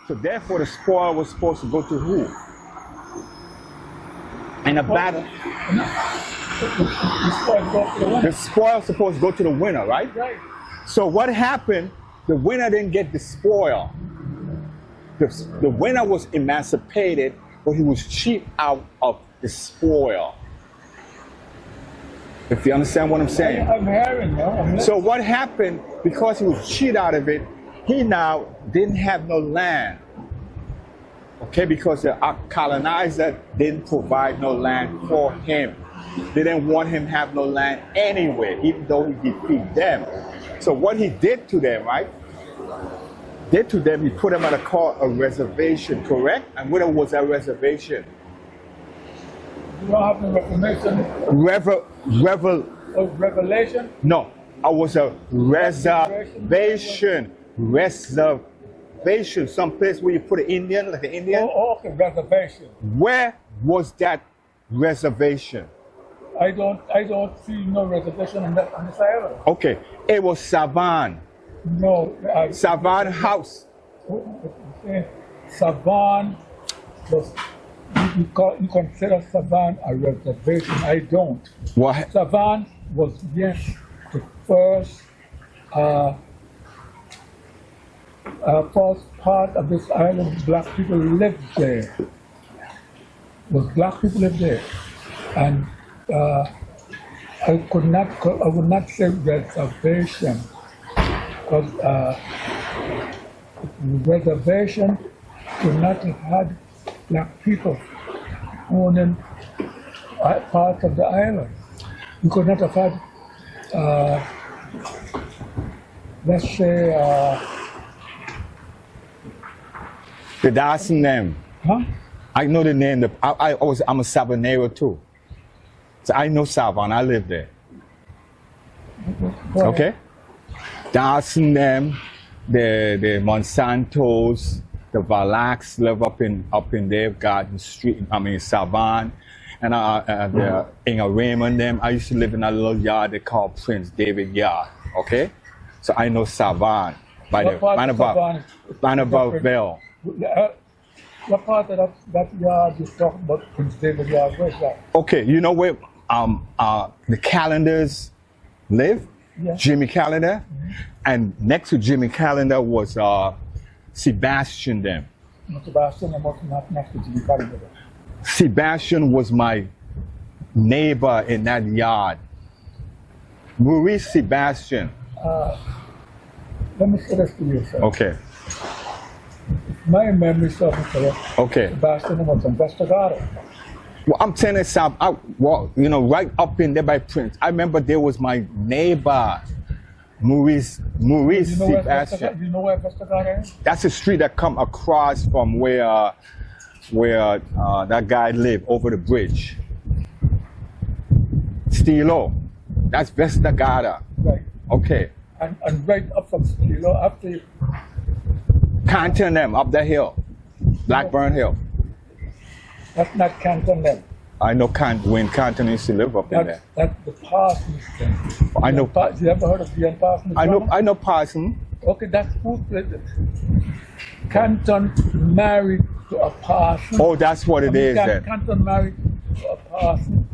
So therefore, the spoil was supposed to go to who? In a battle, the spoil was supposed to go to the winner, right? Right. So what happened? The winner didn't get the spoil. The winner was emancipated, but he was cheated out of the spoil. If you understand what I'm saying. I'm hearing you. So what happened, because he was cheated out of it, he now didn't have no land. Okay, because the colonizer didn't provide no land for him. They didn't want him to have no land anyway, even though he defeated them. So what he did to them, right? He put them on a reservation, correct? And what was that reservation? You don't have the revelation? No, it was a reservation. Reservation, some place where you put an Indian, like an Indian. Oh, okay, reservation. Where was that reservation? I don't see no reservation on this island. Okay, it was Savan. No. Savan House. Savan was, you consider Savan a reservation. I don't. What? Savan was, yes, the first part of this island. Black people lived there. Black people lived there. And I would not say reservation, because reservation could not have had black people owning parts of the island. You could not have had, let's say, the Dawson name. huh? I know the name. I'm a Sabanero too. So I know Savan. I live there. Okay. Dawson them, the Monsantos, the Valax live up in their Garden Street. I mean Savan, and the Inga Raymond them. I used to live in a little yard they call Prince David Yard. Okay. So I know Savan by the Vanabove Bell. What part of that yard you talking about, Prince David Yard? Where's that? Okay, you know where the Calendars live? Yeah. Jimmy Calendar. Mm-hmm. And next to Jimmy Calendar was Sebastian them. No, Sebastian, I'm not next to Jimmy Calendar. Sebastian was my neighbor in that yard. Maurice Sebastian. Let me say this to you, sir. Okay. My memory serves me correct. Okay. Sebastian was investigator. Well, I'm telling you, right up in there by Prince. I remember there was my neighbor, Maurice Sebastian. You know where investigator is? That's a street that come across from where that guy lived over the bridge. Stilo. That's Vestagata. Right. Okay. And right up from Stilo, after you... Canton them, up the hill. Blackburn Hill. That's not Canton them. I know when Canton used to live up in there. That's the Parsons thing. I know. You ever heard of Ian Parsons? I know Parsons. Okay, that's who Canton married to a Parsons. Oh, that's what it is then. Canton married to a Parsons.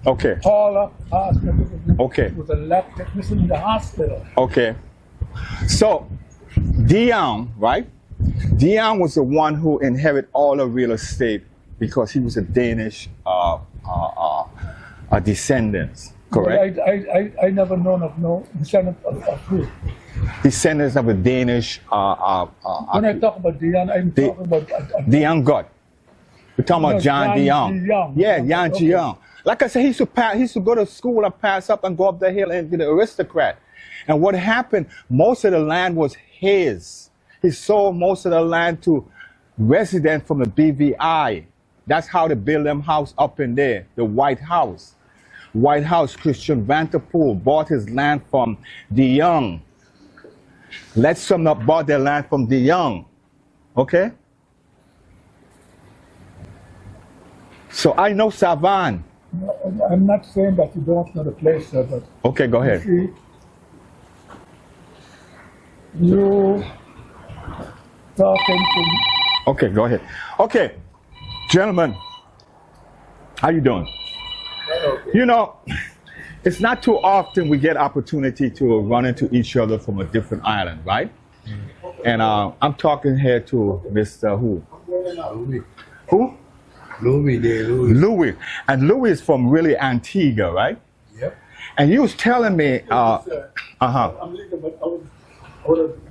Okay. Paula Parsons. Okay. Was a lab technician in the hospital. Okay. So, Dion, right? Dion was the one who inherited all the real estate because he was a Danish descendants, correct? I never known of no descendant of who? Descendants of a Danish. When I talk about Dion, I'm talking about Dion God. We're talking about John Dion. Yeah, Jan Dion. Like I said, he used to go to school and pass up and go up the hill and be the aristocrat. And what happened? Most of the land was his. He sold most of the land to residents from the BVI. That's how they built them house up in there, the White House. White House, Christian Vanderpool bought his land from DeYoung. Let's sum up, bought their land from DeYoung. Okay? So I know Savan. No, I'm not saying that you don't know the place, sir, but... Okay, go ahead. You talking to me. Okay, go ahead. Okay, gentlemen, how you doing? You know, it's not too often we get opportunity to run into each other from a different island, right? And I'm talking here to Mr. Who? Louis. Who? Louis. Louis. And Louis is from really Antigua, right? Yep. And you was telling me, I'm leaving, but I would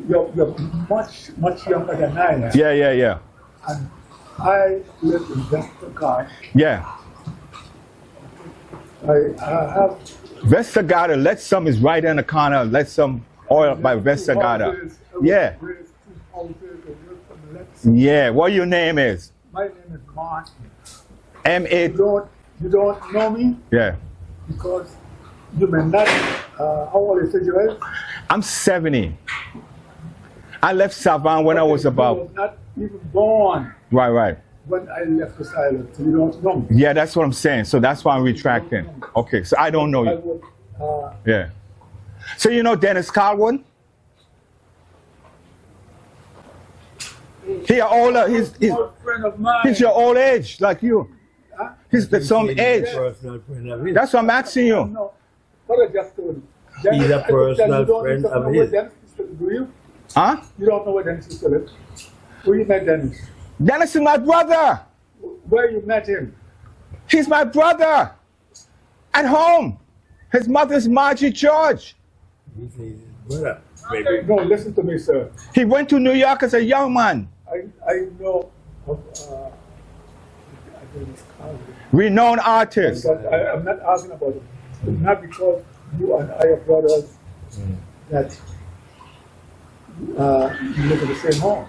you're much younger than I am. yeah. And I live in Westergaard. Yeah. I have Westergaard, let some is right in the corner, let some oil by Westergaard. Yeah. Yeah, what your name is? My name is Martin. M.A. You don't know me Yeah. because you may not. How old is you? I'm 70. I left Savannah when I was You about, was not even born right. when I left this island, so you don't know me. Yeah, that's what I'm saying. So that's why I'm retracting. Okay, so I don't know I you. would, Yeah. So you know Dennis Carlwood? He older, he's a friend of mine. your old age, like you. Huh? He's the some age. Personal friend of his. That's what I'm asking you. No, what I just told you. He's a personal friend of his. Do you? Huh? You don't know where Dennis is still is? Where you met Dennis? Dennis is my brother. Where you met him? He's my brother. At home. His mother's Margie George. He's his brother. Maybe. No, listen to me, sir. He went to New York as a young man. I know of Dennis Carlwood. Renowned artist. But I'm not asking about it. It's not because you and I are brothers that you live in the same home.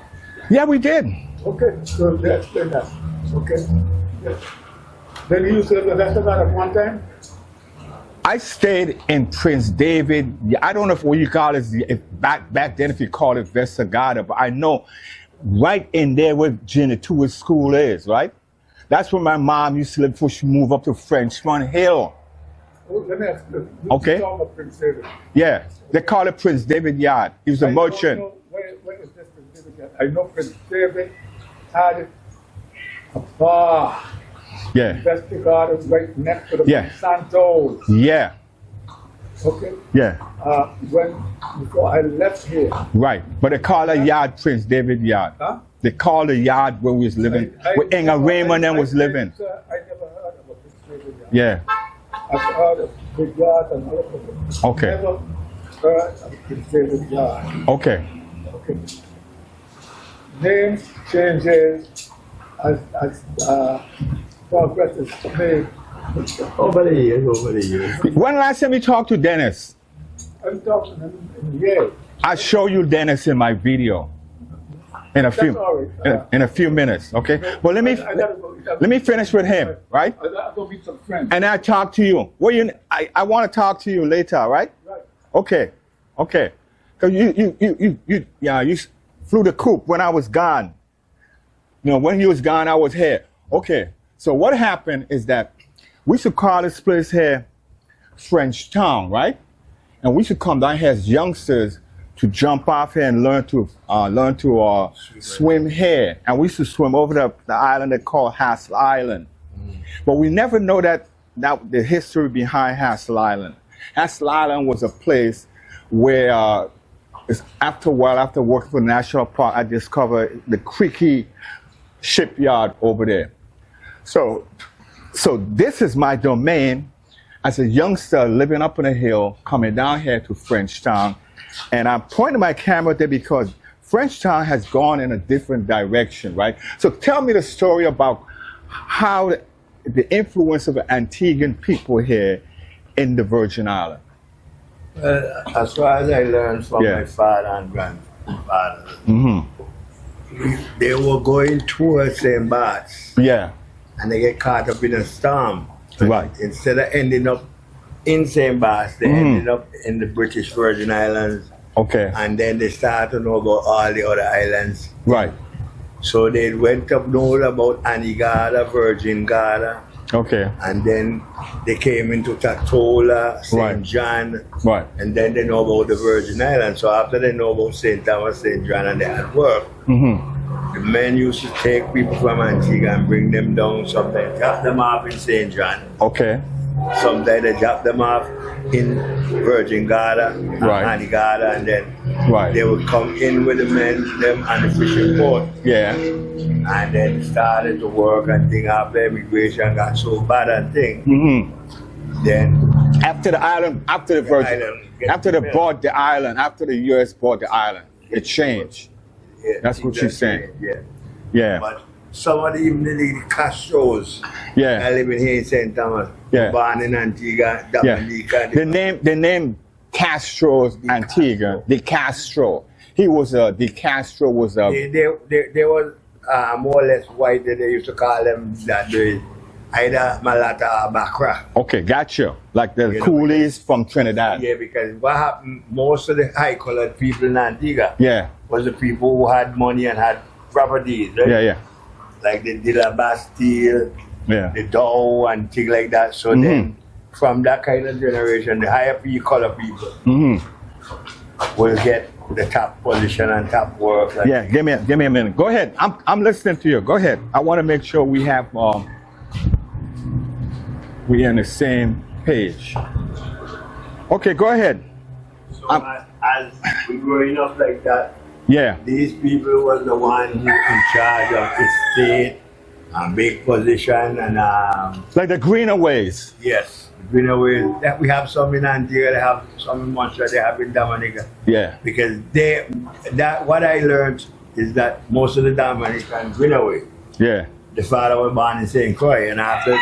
Yeah, we did. Okay, so let's explain that. Okay. Yes. Then you used to live in Westergaard at one time? I stayed in Prince David. I don't know what you call it, if back then if you call it Westergaard, but I know right in there where Jenny Tua's school is, right? That's where my mom used to live before she moved up to Frenchman Hill. Oh, let me ask you. Okay. You talk about Prince David. Yeah, they call it Prince David Yard. He was a merchant. Where is this Prince David yard? I know Prince David had a bar. Yeah, Westergaard is right next to the Yeah. Santos. yeah, Okay. yeah, Before I left here. right. But they call a yard Prince David Yard. Huh? They call the yard where we was living, where Inga Raymond then was living. I never heard about Prince David yard. Yeah, I've heard of Big Yard and all of it. Okay. Never heard of Prince David yard. okay, Okay. Name changes as progress is made. Over the years. When last time you talked to Dennis? I'm talking in Yale. I'll show you Dennis in my video in a few all right. in a few minutes, okay? Well, let me finish with him, right? I gotta go meet some friends. And I'll talk to you. Well, I want to talk to you later, right? Right. Okay. Cause you flew the coop when I was gone. You know, when he was gone, I was here. Okay. So what happened is that we should call this place here French Town, right? And we should come down here as youngsters to jump off here and learn to swim here. And we used to swim over the island they call Hassel Island. But we never know that the history behind Hassel Island. Hassel Island was a place where after working for the National Park, I discovered the Creaky shipyard over there. So this is my domain as a youngster living up on a hill, coming down here to Frenchtown. And I'm pointing my camera there because Frenchtown has gone in a different direction, right? So tell me the story about how the influence of the Antiguan people here in the Virgin Islands. Well, as far as I learned from my father and grandfather, they were going towards St. Bart's. Yeah. And they get caught up in a storm. Right. Instead of ending up in St. Bart's, they ended up in the British Virgin Islands. Okay. And then they started to know about all the other islands. Right. So they went up know about Antigua, Virgin Gada. Okay. And then they came into Tatola, St. Right. John, Right. and then they know about the Virgin Islands. So after they know about St. Thomas, St. John, and they had work, the men used to take people from Antigua and bring them down. Sometimes drop them off in St. John. Okay. Sometimes they drop them off in Virgin Garda, Right. Antigua, and then Right. they would come in with the men, them on the fishing port. Yeah. And then started to work and thing after immigration got so bad and thing. Then After the island, after the Virgin, island after they get bought the island, after the U.S. bought the island, it changed. yeah, That's what she's saying. Yeah. Yeah. But some of the even the Castros Yeah. I live in here in St. Thomas, Yeah. born in Antigua, Yeah. Dominica. The name Castro's Antigua, De Castro. He was a De Castro was a They were more or less white. They used to call them that they either Malata or Bakra. okay, gotcha. Like the You know, coolies from Trinidad. Yeah, because what happened, most of the high-colored people in Antigua Yeah. was the people who had money and had properties, right? Yeah. Yeah. Like the De La Bastille, Yeah. the Dow and things like that. So then from that kind of generation, the higher color people will get the top position and top work. Like, Yeah. Give me a minute. Go ahead. I'm listening to you. Go ahead. I want to make sure we have we're on the same page. Okay, go ahead. So as we growing up like that, Yeah. these people was the one who in charge of the state, big position, and Like the greener ways. yes, you know that we have some in Antigua, they have some in Montreal, they have in Dominica. Yeah. Because what I learned is that most of the Dominicans went away. Yeah. The father was born in St. Croix, and after it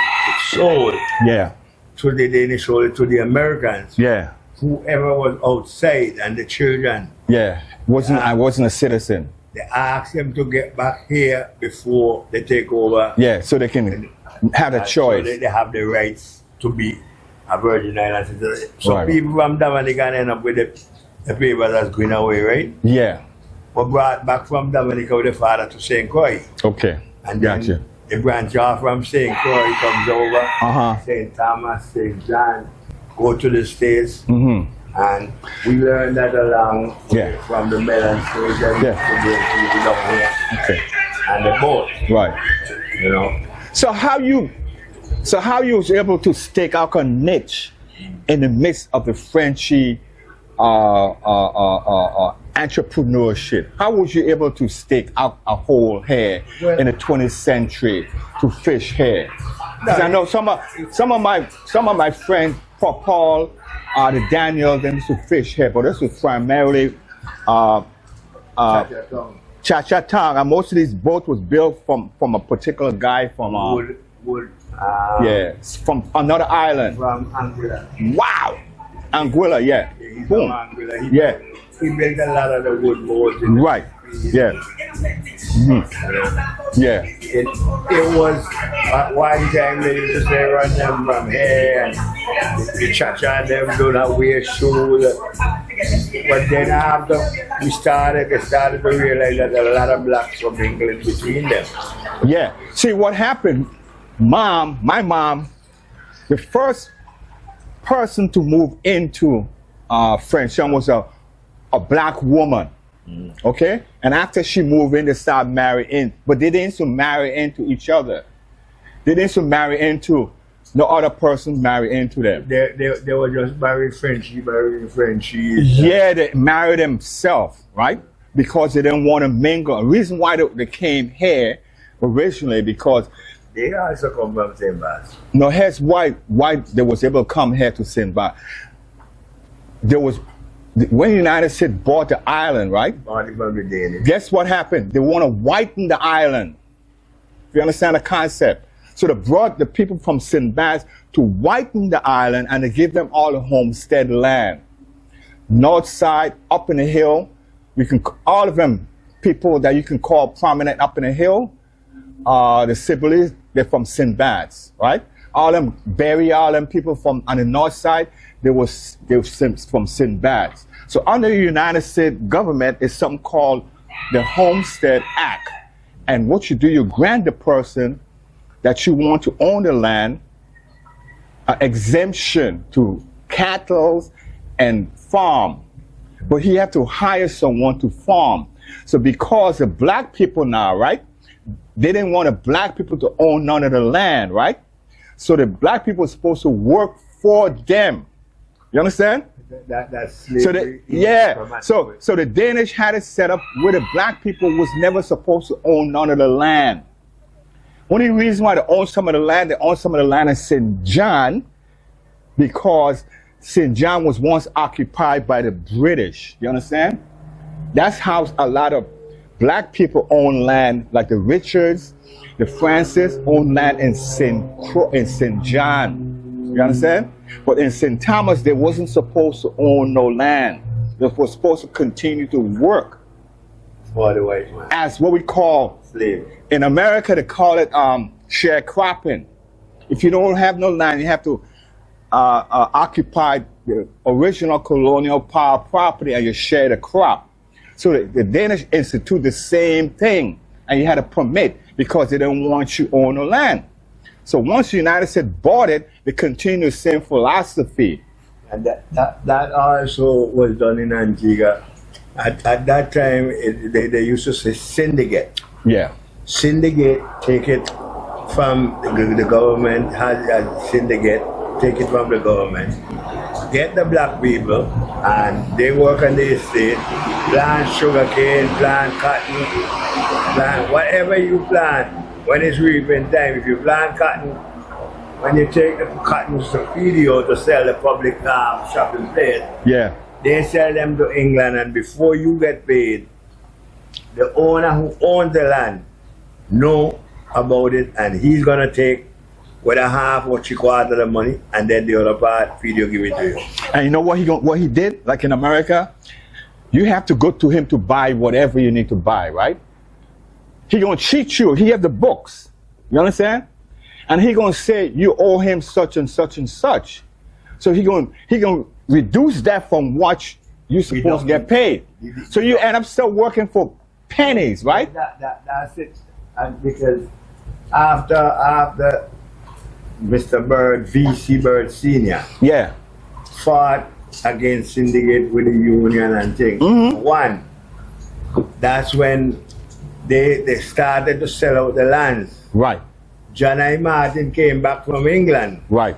sold Yeah. to the Danish, sold it to the Americans. Yeah. Whoever was outside and the children, Yeah. I wasn't a citizen. they asked them to get back here before they take over. Yeah, so they can have a So choice. they have the rights to be a Virgin Island citizen. So Right. people from Dominica end up with the papers that's going away, right? Yeah. Were brought back from Dominica with the father to St. Croix. Okay. And then Gotcha. the branch off from St. Croix comes over, Uh-huh. St. Thomas, St. John, go to the States. Mm-hmm. And we learned that along Yeah. from the melon station Yeah. to the people up here Okay. and the boat, Right. you know. So how you was able to stake out a niche in the midst of the Frenchy entrepreneurship? How was you able to stake out a hole here in the 20th century to fish here? Because I know some of my friends, Paul, the Daniel, them used to fish here, but this was primarily Cha-Cha-Tong, and most of these boats was built from a particular guy from wood, yeah, from another island. from Antigua. Wow, Anguilla, yeah. He's Boom. from Antigua. Yeah. He built a lot of the wood boats. Right. Yeah. Yeah. It was at one time they used to say run them from here and the cha-cha them do not wear shoes. But then after they started to realize that a lot of blacks were mingling between them. Yeah. See what happened? My mom, the first person to move into Frenchtown was a black woman. Okay? And after she moved in, they started marrying, but they didn't marry into each other. They didn't marry into no other person marry into them. They were just married Frenchie. Yeah, they married themselves, right? Because they didn't want to mingle. The reason why they came here originally because They also come from St. Bas. no, here's why they was able to come here to St. Bas. There was when the United States bought the island, right? Party from the Danish. Guess what happened? They want to whiten the island. You understand the concept? So they brought the people from St. Bas to whiten the island and to give them all the homestead land. North side, up in the hill, all of them people that you can call prominent up in the hill, the Sibley's, they're from St. Bas, right? All them people from on the north side, they were from St. Bas. So under the United States government is something called the Homestead Act. And what you do, you grant the person that you want to own the land, exemption to cattle and farm. But he had to hire someone to farm. So because the black people now, right, they didn't want the black people to own none of the land, right? So the black people were supposed to work for them. You understand? That's So slavery. so the Danish had it set up where the black people was never supposed to own none of the land. Only reason why they own some of the land in St. John, because St. John was once occupied by the British. You understand? That's how a lot of black people own land, like the Richards, the Francis own land in St. John. You understand? But in St. Thomas, they wasn't supposed to own no land. They were supposed to continue to work for the white man. As what we call slave. In America, they call it sharecropping. If you don't have no land, you have to occupy the original colonial power property and you share the crop. So the Danish institute the same thing, and you had a permit because they didn't want you on the land. So once the United States bought it, they continued the same philosophy. And that also was done in Antigua. At that time, they used to say syndicate. Yeah. Syndicate, take it from the government, has a syndicate, take it from the government, get the black people, and they work on the estate, plant sugarcane, plant cotton, plant whatever you plant. When it's reaping time, if you plant cotton, when you take the cotton to feed you to sell the public shopping place, yeah, they sell them to England, and before you get paid, the owner who owns the land know about it, and he's gonna take whether half or three-quarters of the money, and then the other part, feed you, give it to you. And you know what he did? Like in America, you have to go to him to buy whatever you need to buy, right? He gonna cheat you. He have the books. You understand? And he gonna say you owe him such and such and such. So he gonna reduce that from what you supposed to get paid. So you end up still working for pennies, right? That's it. And because after Mr. Bird, V.C. Bird Sr. Yeah. fought against syndicate with the union and things. Mm-hmm. One, that's when they started to sell out the lands. Right. John I. Martin came back from England. Right.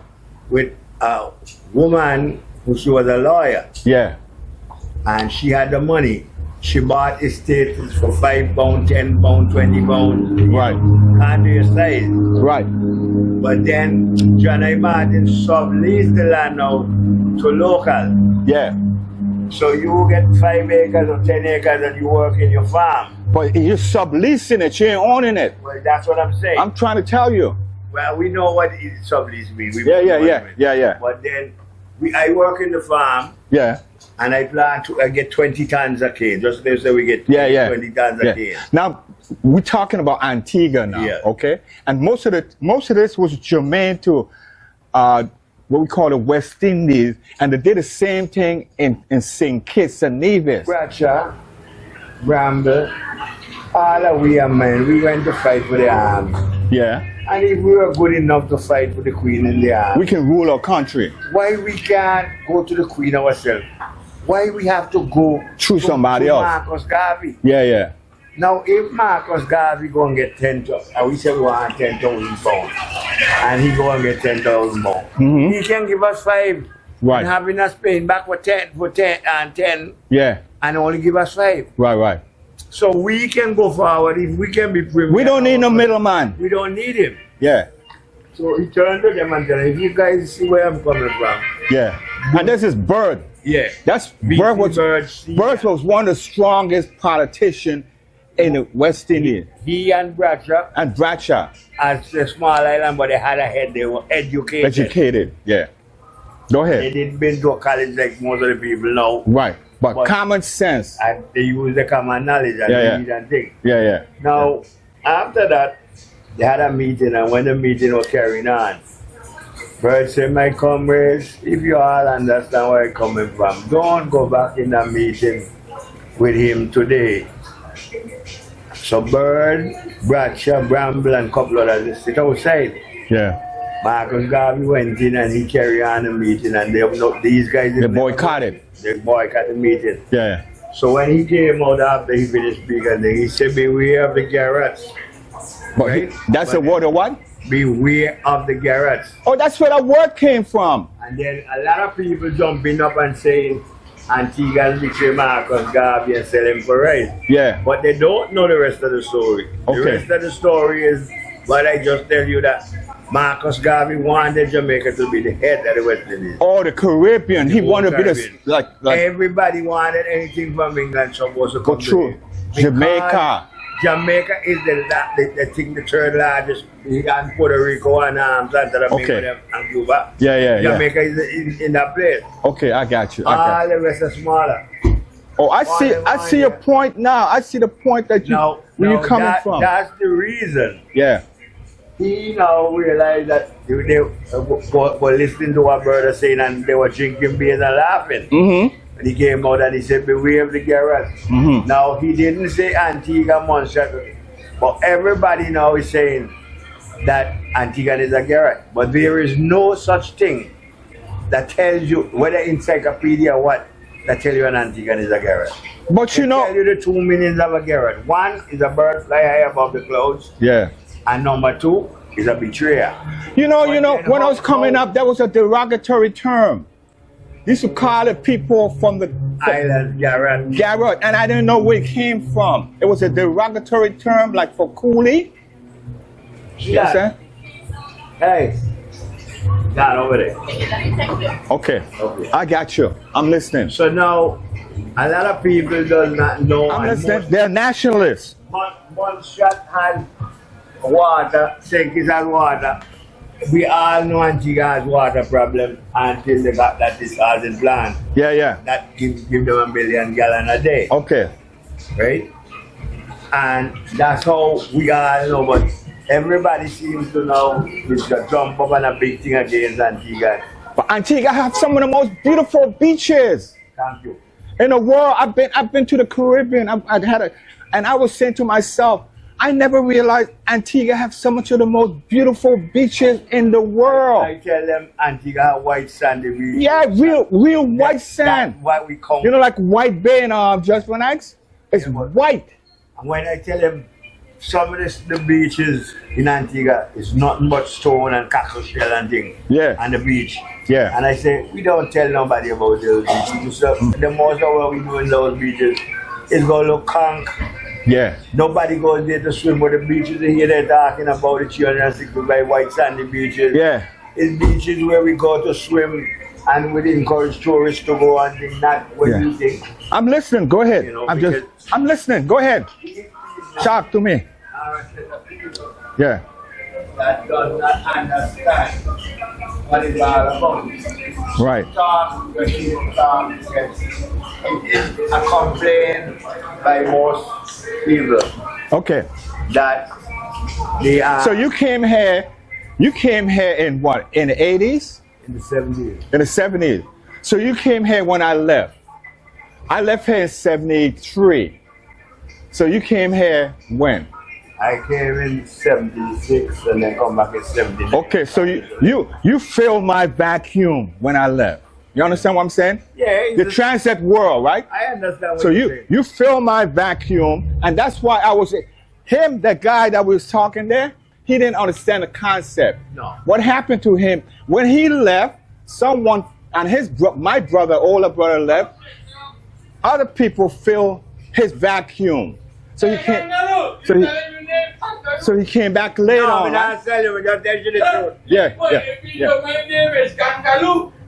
With a woman who she was a lawyer. Yeah. And she had the money. She bought estates for £5, £10, £20. Right. Can't do your size. Right. But then John I. Martin subleased the land out to local. Yeah. So you get 5 acres or 10 acres and you work in your farm. But you're subleasing it, you ain't owning it. Well, that's what I'm saying. I'm trying to tell you. Well, we know what sublease means. Yeah. But then I work in the farm. Yeah. And I plan to get 20 tons of cane. Just let's say we get 20 tons of cane. Now we're talking about Antigua now, okay? And most of this was germane to what we call the West Indies, and they did the same thing in St. Kitts and Nevis. Bradshaw, Bramble, all of we are men. We went to fight for the army. Yeah. And if we were good enough to fight for the Queen in the army, we can rule our country. Why we can't go to the Queen ourselves? Why we have to go through somebody else? Marcus Garvey. Yeah. Now, if Marcus Garvey go and get 10,000, and we say we want 10,000 pounds, and he go and get 10,000 pounds, he can give us 5. Right. And having us paying back for 10 and 10. Yeah. And only give us 5. Right. So we can go forward if we can be premier. We don't need no middleman. We don't need him. Yeah. So he turned to them and said, if you guys see where I'm coming from. Yeah. And this is Bird. Yeah. Bird was one of the strongest politicians in the West Indies. He and Bradshaw. As a small island, but they had a head. They were educated. Yeah. Go ahead. They didn't been to a college like most of the people now. Right. But common sense. And they use the common knowledge and and things. Yeah. Now, after that, they had a meeting, and when the meeting was carrying on, Bird said, my comrades, if you all understand where I'm coming from, don't go back in that meeting with him today. So Bird, Bradshaw, Bramble, and a couple of others sit outside. Yeah. Marcus Garvey went in and he carried on the meeting, and these guys They boycotted. They boycotted the meeting. Yeah. So when he came out after he finished speaking, he said, "Beware of the Garretts." But Right? that's the word of what? Beware of the Garretts. Oh, that's where that word came from. And then a lot of people jumping up and saying Antigua betray Marcus Garvey and sell him for rice. Yeah. But they don't know the rest of the story. Okay. The rest of the story is what I just tell you, that Marcus Garvey wanted Jamaica to be the head of the West Indies. Oh, the Caribbean. He The wanted to be the Caribbean. like Everybody wanted anything from England supposed to go come to through it. Because Jamaica. Jamaica is the third largest, and Puerto Rico and Santa Okay. Domingo and Cuba. Yeah. Jamaica is in that place. Okay, I got you. All the rest are smaller. Oh, I see your point now. I see the point that you where you coming from. That's the reason. Yeah. He now realized that they were listening to what brother saying, and they were drinking beers and laughing. Mm-hmm. And he came out and he said, "Beware of the Garretts." Mm-hmm. Now he didn't say Antigua Monster, but everybody now is saying that Antigua is a Garrett. But there is no such thing that tells you, whether encyclopedia or what, that tell you an Antigua is a Garrett. But you They know. tell you the two meanings of a Garrett. One is a bird fly high above the clouds, Yeah. and number two is a betrayer. You know, then when I was how- coming up, that was a derogatory term. Used to call it people from the Island Garrett. Garrett, and I didn't know where it came from. It was a derogatory term, like for coolie. You Yeah. understand? Hey, down over there. Okay. Okay. I got you. I'm listening. So now, a lot of people do not know. I'm and listening. They're nationalists. one shot had water, St. Kitts had water. We all know Antigua has water problem until they got that discarded plant. Yeah. That give them 1 million gallon a day, Okay. right? And that's how we all know, but everybody seems to know it's a jump up on a big thing against Antigua. But Antigua have some of the most beautiful beaches Thank you. in the world. I've been to the Caribbean. And I was saying to myself, I never realized Antigua have so much of the most beautiful beaches in the world. I tell them Antigua have white sandy beach. Yeah, real white sand. That's what we call. You know, like White Bay in Just for Nights? It's white. And when I tell them some of the beaches in Antigua is nothing but stone and cockle shell and things. Yeah. On the beach. Yeah. And I say, we don't tell nobody about those beaches. So the most of what we do in those beaches is go look conk. Yeah. Nobody goes there to swim with the beaches. They hear they're talking about the 365 white sandy beaches. Yeah. It's beaches where we go to swim and we encourage tourists to go and think, not what Yeah. you think. I'm listening. Go ahead. You know, I'm listening. Go ahead. Talk to me. Yeah. That does not understand what it's all about. Right. Talk, when people talk, yes. It is a complaint by most people Okay. that they are So you came here in what? In the 80s? in the 70s. In the 70s. So you came here when I left. I left here in 73. So you came here when? I came in 76 and then come back in 79. Okay, so you filled my vacuum when I left. You understand what I'm saying? Yeah, The transit world, right? I understand what So you're saying. you filled my vacuum, and that's why I was him, that guy that was talking there, he didn't understand the concept. No. What happened to him when he left? Someone and my brother, older brother left. Other people fill his vacuum, so he can't. So he came back later No, on. I'm Right? not telling you, just tell you the truth.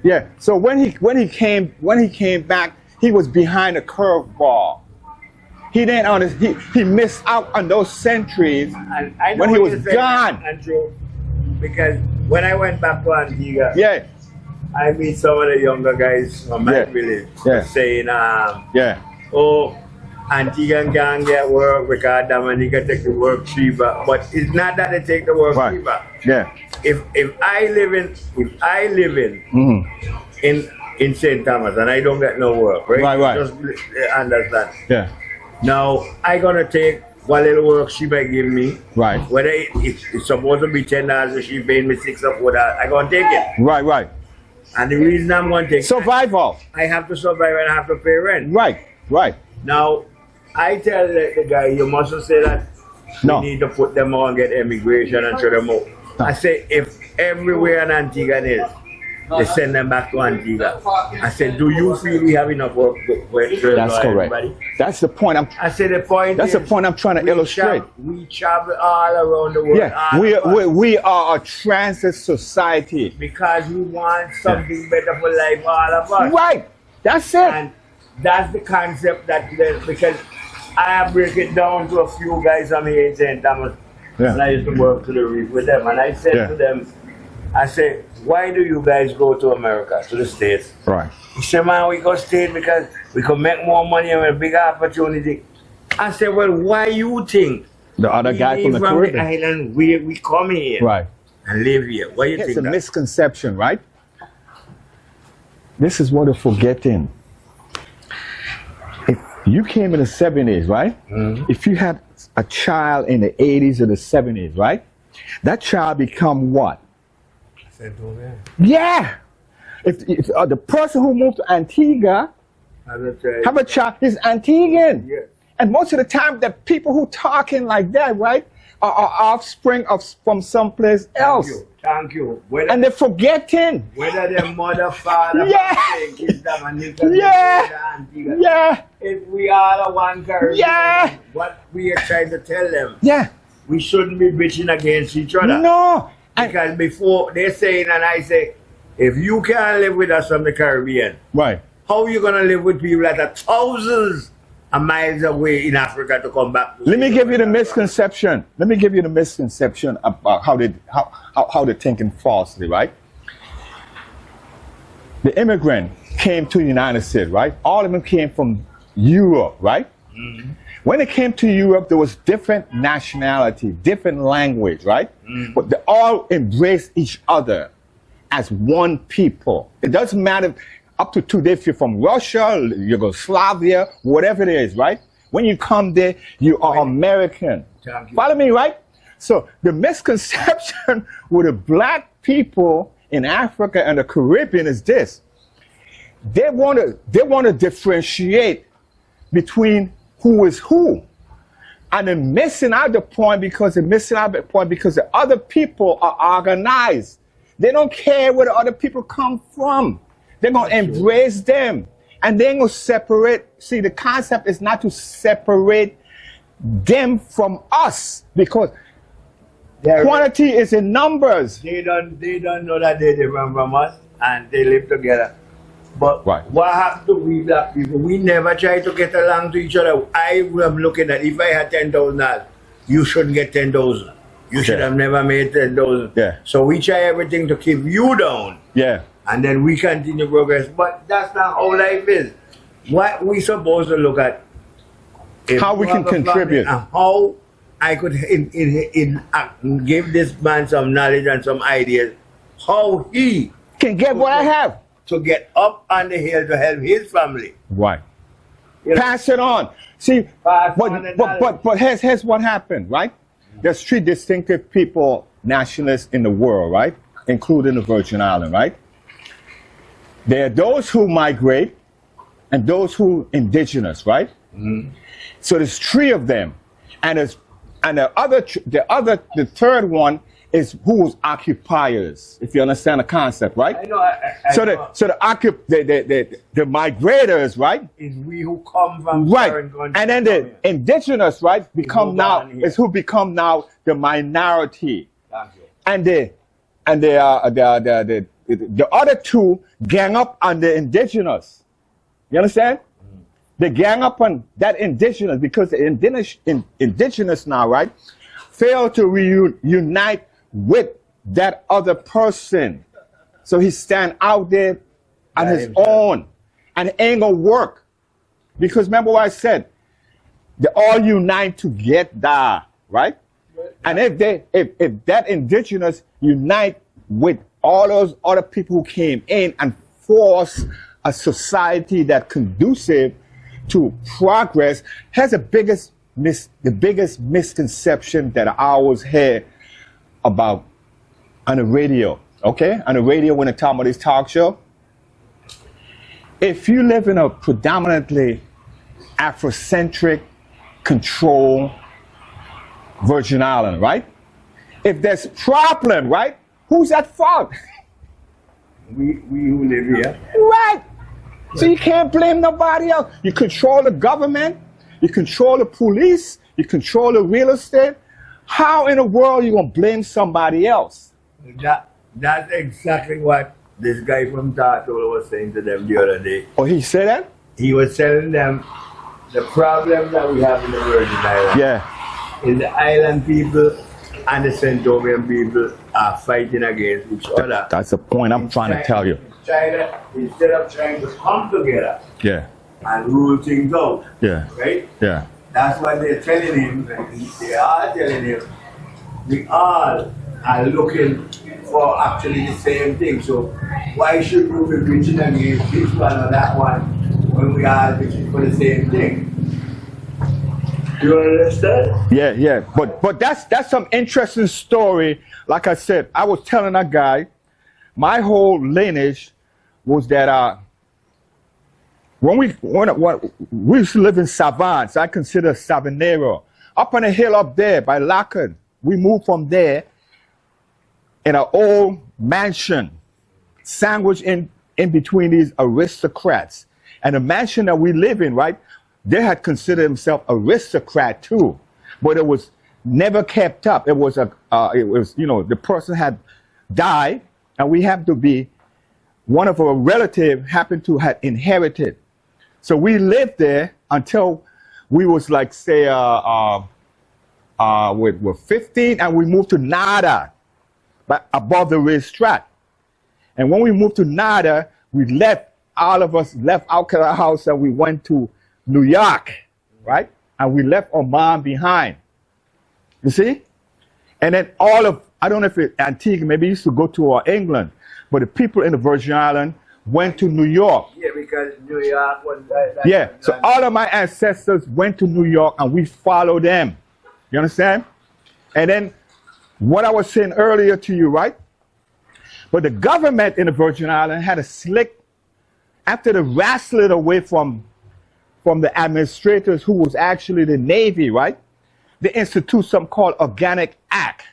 Yeah. So when he came back, he was behind a curveball. He didn't understand. He missed out on those centuries And I know when he what was you're saying, gone. Andrew, because when I went back to Antigua, Yeah. I meet some of the younger guys from my Yeah. village Yeah. saying, Yeah. oh, Antigua can't get work because Dominica take the work cheaper. But it's not that they take the work Right. cheaper. Yeah. If I live in Mm-hmm. in St. Thomas and I don't get no work, right? Right. Just understand. Yeah. Now I gonna take what little work she might give me. Right. Whether it's supposed to be $10 and she paying me $6 or $4, I gonna take it. Right. And the reason I'm gonna take Survival. I have to survive and I have to pay rent. Right. Now, I tell the guy, you mustn't say that No. we need to put them on, get immigration and throw them out. I say, if everywhere in Antigua is, they send them back to Antigua. I said, do you feel we have enough work for That's correct. everybody? That's the point. I said the point That's is, the point I'm trying to illustrate. We travel all around the world. Yeah, we are a transit society. Because we want something better for life, all of us. Right. That's it. And that's the concept because I break it down to a few guys on here in St. Thomas. Yeah. And I used to work to the reef with them. And I said to them, I said, why do you guys go to America, to the States? Right. He said, man, we go States because we can make more money and a bigger opportunity. I said, well, why you think The other guy from the Caribbean. island, we come here Right. and live here? Why you It's think a that? misconception, right? This is what they're forgetting. If you came in the 70s, right? Mm-hmm. If you had a child in the 80s or the 70s, right? That child become what? Yeah. If the person who moved to Antigua have a child, he's Antiguan. Yeah. And most of the time, the people who talking like that, right, are offspring from someplace else. Thank you. And they're forgetting. Whether their mother, father, Yeah. kids, them and niggas, Yeah. Antigua. Yeah. If we all are one Caribbean, Yeah. what we are trying to tell them, Yeah. we shouldn't be bitching against each other. No. Because before they're saying, and I say, if you can't live with us from the Caribbean, Right. how are you going to live with people that are thousands of miles away in Africa to come back? Let me give you the misconception. Let me give you the misconception about how they're thinking falsely, right? The immigrant came to the United States, right? All of them came from Europe, right? Mm-hmm. When it came to Europe, there was different nationality, different language, right? Mm-hmm. But they all embraced each other as one people. It doesn't matter up to today if you're from Russia, Yugoslavia, whatever it is, right? When you come there, you are American. Follow me, right? So the misconception with the black people in Africa and the Caribbean is this. They want to differentiate between who is who. And they're missing out the point because the other people are organized. They don't care where the other people come from. They're going to embrace them. And they ain't going to separate. See, the concept is not to separate them from us because quantity is in numbers. They don't know that they're different from us and they live together. But what happened to we black people? We never try to get along to each other. I am looking at if I had $10,000, you shouldn't get 10,000. You should have never made 10,000. Yeah. So we try everything to keep you down. Yeah. And then we continue progress. But that's not how life is. What we supposed to look at how we can contribute. And how I could give this man some knowledge and some ideas. How he can get what I have. To get up on the hill to help his family. Right. Pass it on. See, but here's what happened, right? There's three distinctive people, nationalists in the world, right? Including the Virgin Islands, right? There are those who migrate and those who indigenous, right? Mm-hmm. So there's three of them. And the third one is who's occupiers, if you understand the concept, right? I know. The migrators, right? Is we who come from right, and then the indigenous, right, become now the minority, and the other two gang up on the indigenous. You understand? Mm. They gang up on that indigenous because the indigenous now, right, fail to reunite with that other person. So he stand out there on his own and it ain't gonna work. Because remember what I said, they all unite to get there, right? And if that indigenous unite with all those other people who came in and force a society that conducive to progress, has the biggest biggest misconception that I always hear about on the radio. Okay, on the radio when they talk about this talk show. If you live in a predominantly Afrocentric control Virgin Island, right? If there's problem, right? Who's at fault? We who live here. Right. So you can't blame nobody else. You control the government, you control the police, you control the real estate. How in the world are you gonna blame somebody else? That's exactly what this guy from Tato was saying to them the other day. Oh, he said that? He was telling them the problem that we have in the Virgin Islands. Yeah. Is the island people and the Centurion people are fighting against each other. That's the point I'm trying to tell you. China, instead of trying to come together Yeah. and rule things out, Yeah. right? Yeah. That's what they're telling him. They are telling him we all are looking for actually the same thing. So why should we be reaching against this one or that one when we are reaching for the same thing? You understand? Yeah. But that's some interesting story. Like I said, I was telling that guy, my whole lineage was that when we used to live in Savans, I consider Savanero. Up on a hill up there by Lockard, we moved from there in an old mansion, sandwiched in between these aristocrats. And the mansion that we live in, right, they had considered themselves aristocrat too, but it was never kept up. It was the person had died, and we happened to be one of our relatives happened to have inherited. So we lived there until we was like say we're 15, and we moved to Nada, but above the racetrack. And when we moved to Nada, all of us left out of the house and we went to New York, right? And we left our mom behind. You see? And then I don't know if it's Antigua, maybe used to go to England, but the people in the Virgin Island went to New York. Yeah, because New York was yeah, so all of my ancestors went to New York and we followed them. You understand? And then what I was saying earlier to you, right? But the government in the Virgin Island had a slick, after they wrestled away from the administrators who was actually the Navy, right? They institute something called Organic Act,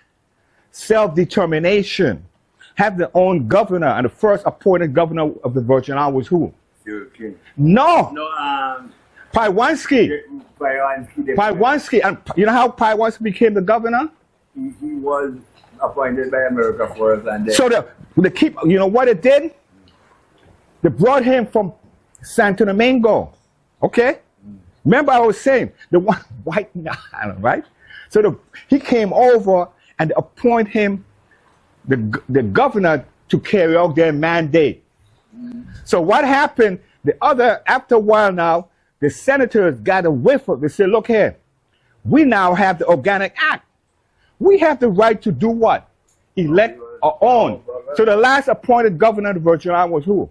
self-determination, have their own governor, and the first appointed governor of the Virgin Islands was who? No, Paiwanski. Paiwanski, and you know how Paiwanski became the governor? He was appointed by America first, and then... So they keep, you know what it did? They brought him from Santo Domingo, okay? Remember I was saying, the one white island, right? So he came over and appoint him the governor to carry out their mandate. So what happened, after a while now, the senators got a whiff of it. They said, look here, we now have the Organic Act. We have the right to do what? Elect our own. So the last appointed governor of the Virgin Islands was who?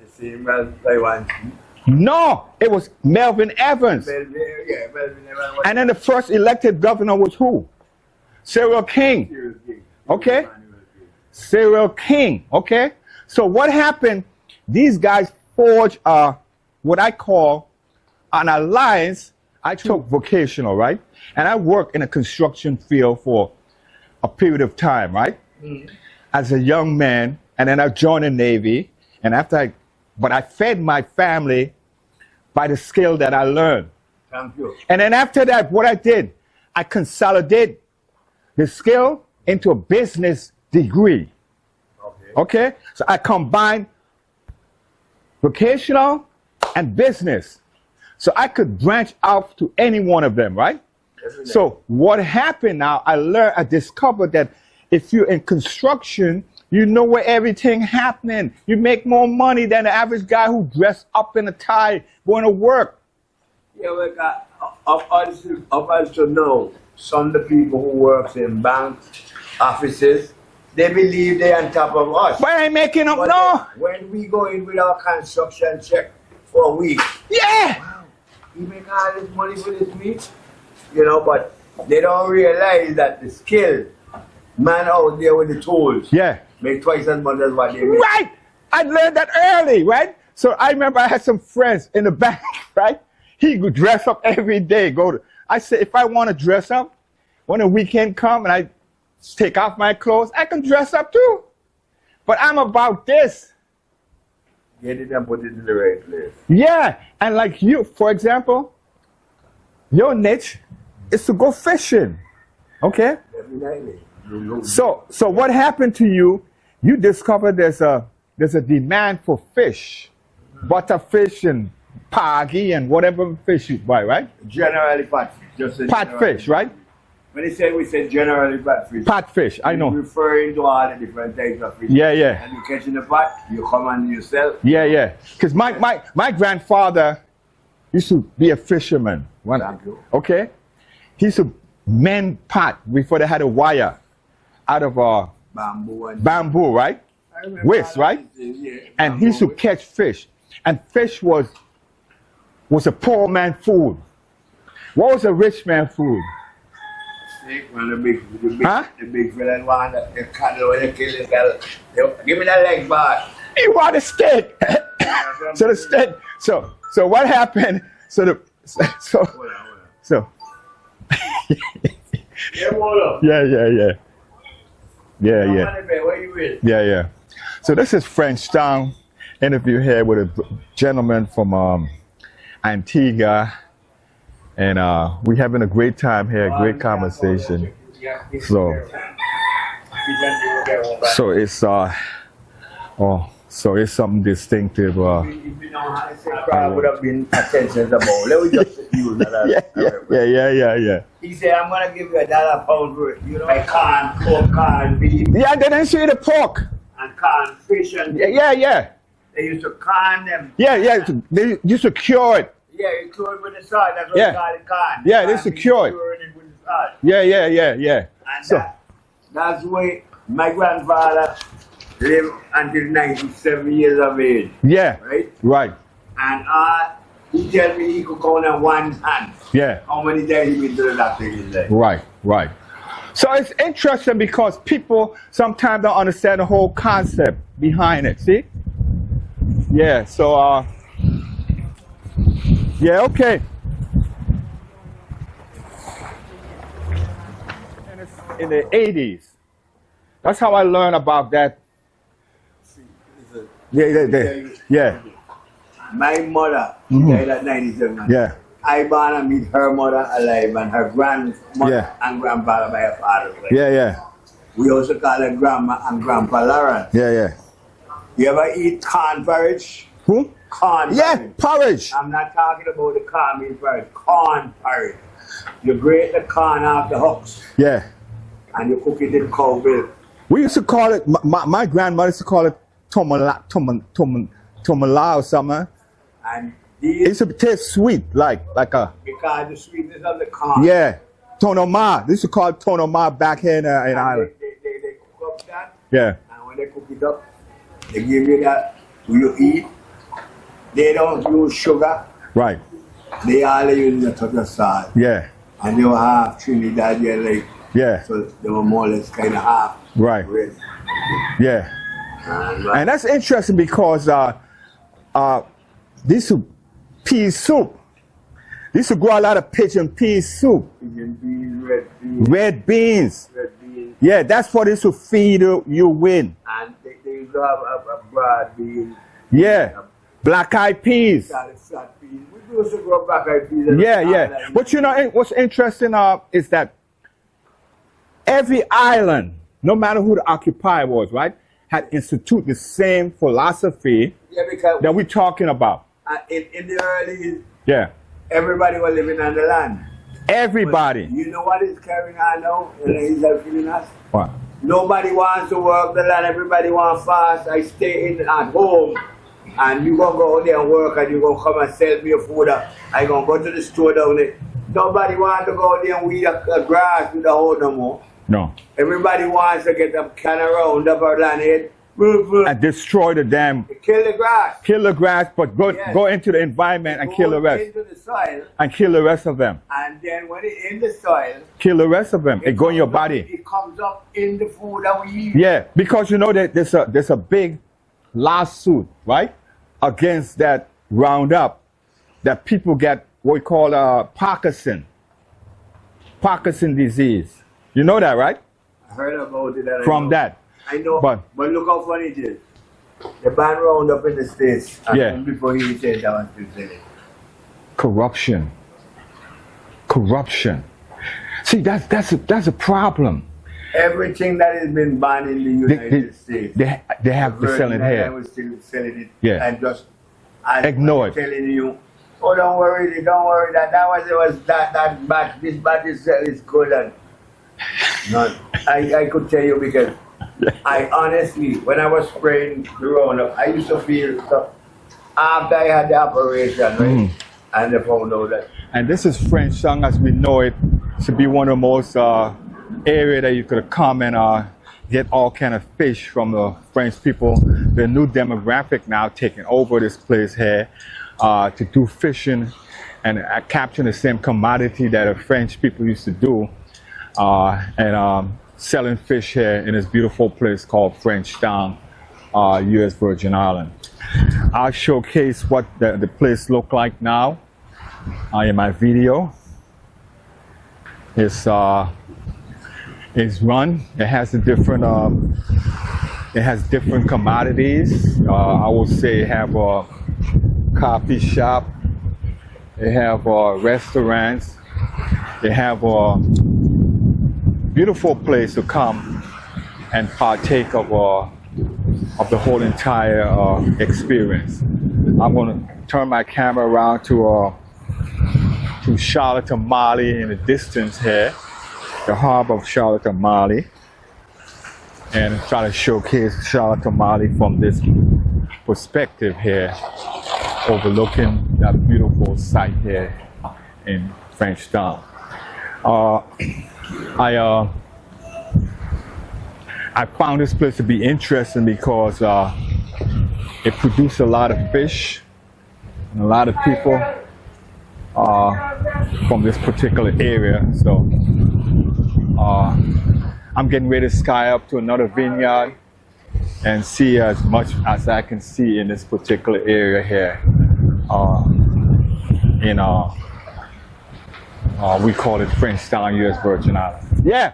The same as Paiwanski. No, it was Melvin Evans. Melvin Evans. And then the first elected governor was who? Cyril King. Okay? Cyril King. Okay? So what happened? These guys forged what I call an alliance. I took vocational, right? And I worked in a construction field for a period of time, right? As a young man, and then I joined the Navy. And but I fed my family by the skill that I learned. Thank you. And then after that, what I did, I consolidated the skill into a business degree. Okay? So I combined vocational and business. So I could branch out to any one of them, right? So what happened now, I discovered that if you're in construction, you know where everything happening. You make more money than the average guy who dressed up in a tie going to work. Yeah, up until now, some of the people who work in banks, offices, they believe they're on top of us. But I ain't making up, But no. when we go in with our construction check for a week, Yeah. wow, he make all this money for this meat, you know, but they don't realize that the skill, man out there with the tools, Yeah. make twice as much as what they make. Right. I learned that early, right? So I remember I had some friends in the back, right? He would dress up every day. I said, if I want to dress up, when the weekend come and I take off my clothes, I can dress up too. But I'm about this. Get it and put it in the right place. Yeah. And like you, for example, your niche is to go fishing. Okay? Definitely. So what happened to you? You discovered there's a demand for fish, butterfish and pagi and whatever fish you buy, right? Generally fat fish. Just a Pot generally- fish, right? When we say generally fat fish. Pot fish, I know. Referring to all the different types of fish. Yeah, yeah. And you catch in the pot, you come and you sell. Yeah, yeah. Because my grandfather used to be a fisherman. Thank you. Okay? He used to mend pot before they had a wire out of Bamboo and bamboo, right? I remember Whisk, all right? that. Yeah. And he used to catch fish. And fish was a poor man food. What was a rich man food? Steak, man, the big Huh? the big fella want the cattle when they kill the cattle. Give me that leg bar. He wanted steak. So the steak. So what happened? Hold on. Yeah, hold up. Yeah. Where you with? Yeah. So this is Frenchtown interview here with a gentleman from Antigua, and we having a great time here, great conversation. So it's something distinctive. If you know how to say crowd would have been attention about. Let me just use that. Yeah. He said, I'm gonna give you $1 pound for it. You know, like corn, pork, corn, beef, Yeah, they didn't see the pork. and corn, fish, and Yeah. they used to corn them. Yeah. They used to cure it. Yeah, you cure it with the salt. That's what Yeah. you call it corn. Yeah, they Corn used to means cure it. curing it with the salt. Yeah. And So that's why my grandfather lived until 97 years of age, yeah, right? right. And he tell me he could count on one hand Yeah. how many days he been to the doctor in his life. Right. So it's interesting because people sometimes don't understand the whole concept behind it. See? Yeah. So yeah. Okay. And it's in the 80s. That's how I learned about that. Yeah. My mother Mhm. died at 97. Yeah. I born and meet her mother alive and her grandmother Yeah. and grandfather by her father. Yeah. We also call her grandma and grandpa Lawrence. Yeah. You ever eat corn porridge? Who? Corn Yeah, porridge. porridge. I'm not talking about the corn meal porridge. Corn porridge. You grate the corn off the hooks Yeah. and you cook it in cow milk. We used to call it, my grandmother used to call it tomala or something. And It these, used to taste sweet, like a, because the sweetness of the corn. yeah, tonoma. They used to call it tonoma back here in And Ireland. they cook up that. Yeah, And when they cook it up, they give you that you eat. They don't use sugar. right. They all use a touch of salt. Yeah, And they were half Trinidad, yeah, like, yeah, so they were more or less kind of half right. red. Yeah. And that's interesting because this pea soup. They used to grow a lot of pigeon pea soup. Pigeon peas, red peas, Red beans. red beans. Yeah, that's what they used to feed you with. And they used to have a broad bean. Yeah. Black eyed peas. Flat peas. We used to grow black eyed peas. and Yeah. all that. But you know what's interesting is that every island, no matter who the occupier was, right, had instituted the same philosophy Yeah, because that we're talking about. in the early, Yeah. everybody was living on the land. Everybody. You know what is carrying on now? He's helping us. What? Nobody wants to work the land. Everybody wants fast. I stay in at home. And you gonna go out there and work and you gonna come and sell me your food. I gonna go to the store down there. Nobody wants to go out there and weed a grass with the hole no more. No. Everybody wants to get a can of round up our land head and destroy the dam, Kill the grass. but go Yes. go into the environment and kill the Go rest, into the soil, and kill the rest of them. and then when it's in the soil, Kill the rest of them. It go in your comes up- body. It comes up in the food that we eat. Yeah, because you know that there's a big lawsuit, right, against that Roundup, that people get what we call Parkinson disease. You know that, right? I heard about it. And From I know. that. I know. But- But look how funny it is. The ban Roundup in the States. And Yeah. before he said that one, he said it. Corruption. See, that's a problem. Everything that has been banned in the United States. They have to sell it I here. was still selling it. Yeah. And just and Ignore it. telling you, oh, don't worry, that was that batch. This batch is good. And no, I could tell you because I honestly, when I was spraying the Roundup, I used to feel so. After I had the operation, right, and they found out that. And this is French Town as we know it to be one of the most area that you could come and get all kind of fish from the French people. The new demographic now taking over this place here to do fishing and capturing the same commodity that the French people used to do and selling fish here in this beautiful place called French Town, U.S. Virgin Island. I'll showcase what the place look like now in my video. It's run. It has a different. It has different commodities. I would say it have a coffee shop. They have restaurants. They have a beautiful place to come and partake of the whole entire experience. I'm going to turn my camera around to Charlotte, Mali in the distance here, the harbor of Charlotte, Mali, and try to showcase Charlotte, Mali from this perspective here, overlooking that beautiful site here in French Town. I found this place to be interesting because it produced a lot of fish and a lot of people from this particular area. So I'm getting ready to sky up to another vineyard and see as much as I can see in this particular area here. We call it French Town, U.S. Virgin Islands. Yeah.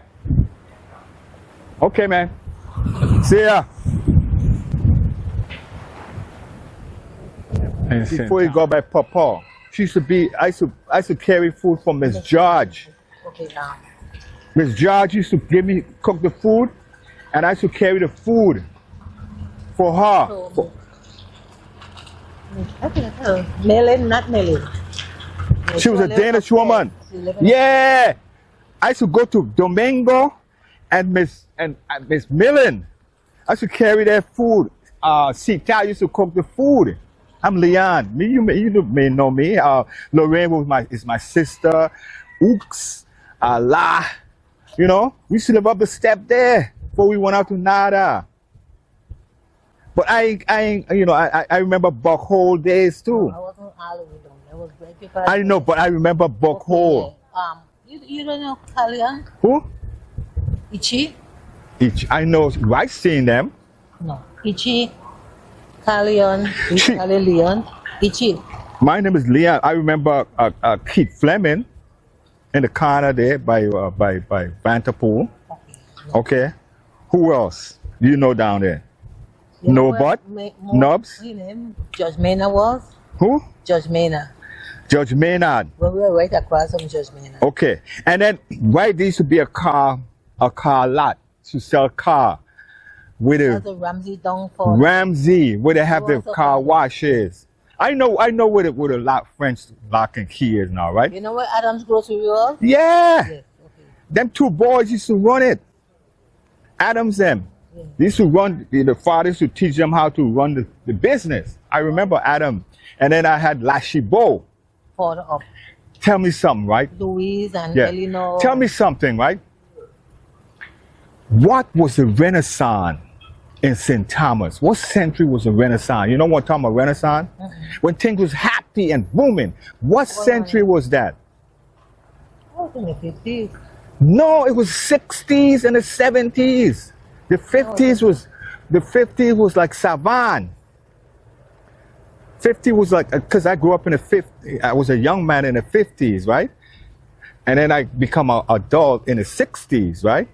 Okay, man. See ya. Before you go by Papa, she used to be. I used to carry food for Miss George. Okay, now. Miss George used to cook the food, and I used to carry the food for her. Melon, not Melon. She was a Danish woman. Yeah, I used to go to Domingo and Miss Millen. I used to carry their food. Sita used to cook the food. I'm Leon. You may know me. Lorraine is my sister. Ooks, La. You know, we used to live up the step there before we went out to Nada. But I remember Buckhole days too. I wasn't all with them. I was great people. I know, but I remember Buckhole. You don't know Kalian? Who? Ichi? I know. I seen them. No. Ichi, Kalion, Chi. Leon, Ichi. My name is Leon. I remember Keith Fleming in the corner there by Vanderpool. Okay. Who else do you know down there? You No know but? where Nubs? His name, Judge Maynard was? Who? Judge Maynard. Judge Maynard. When we were right across from Judge Maynard. Okay. And then right there used to be a car lot to sell car with That's a a Ramsey down for Ramsey where they have the Also car from- washes. I know where the lock French lock and key is now, right? You know where Adam's grocery was? Yeah. Yes, okay. Them two boys used to run it. Adams them. Yeah. They used to run, the father used to teach them how to run the business. I remember Adam. And then I had Lashibo. Further up. Tell me something, right? Louise and Yeah. Eleanor. Tell me something, right? What was the Renaissance in St. Thomas. What century was the Renaissance? You know what I'm talking about, Renaissance? When things was happy and booming. What century was that? I was in the 50s. No, it was 60s and the 70s. The 50s was like Savant. 50 was like, because I grew up in the 50s. I was a young man in the 50s, right? And then I become an adult in the 60s, right?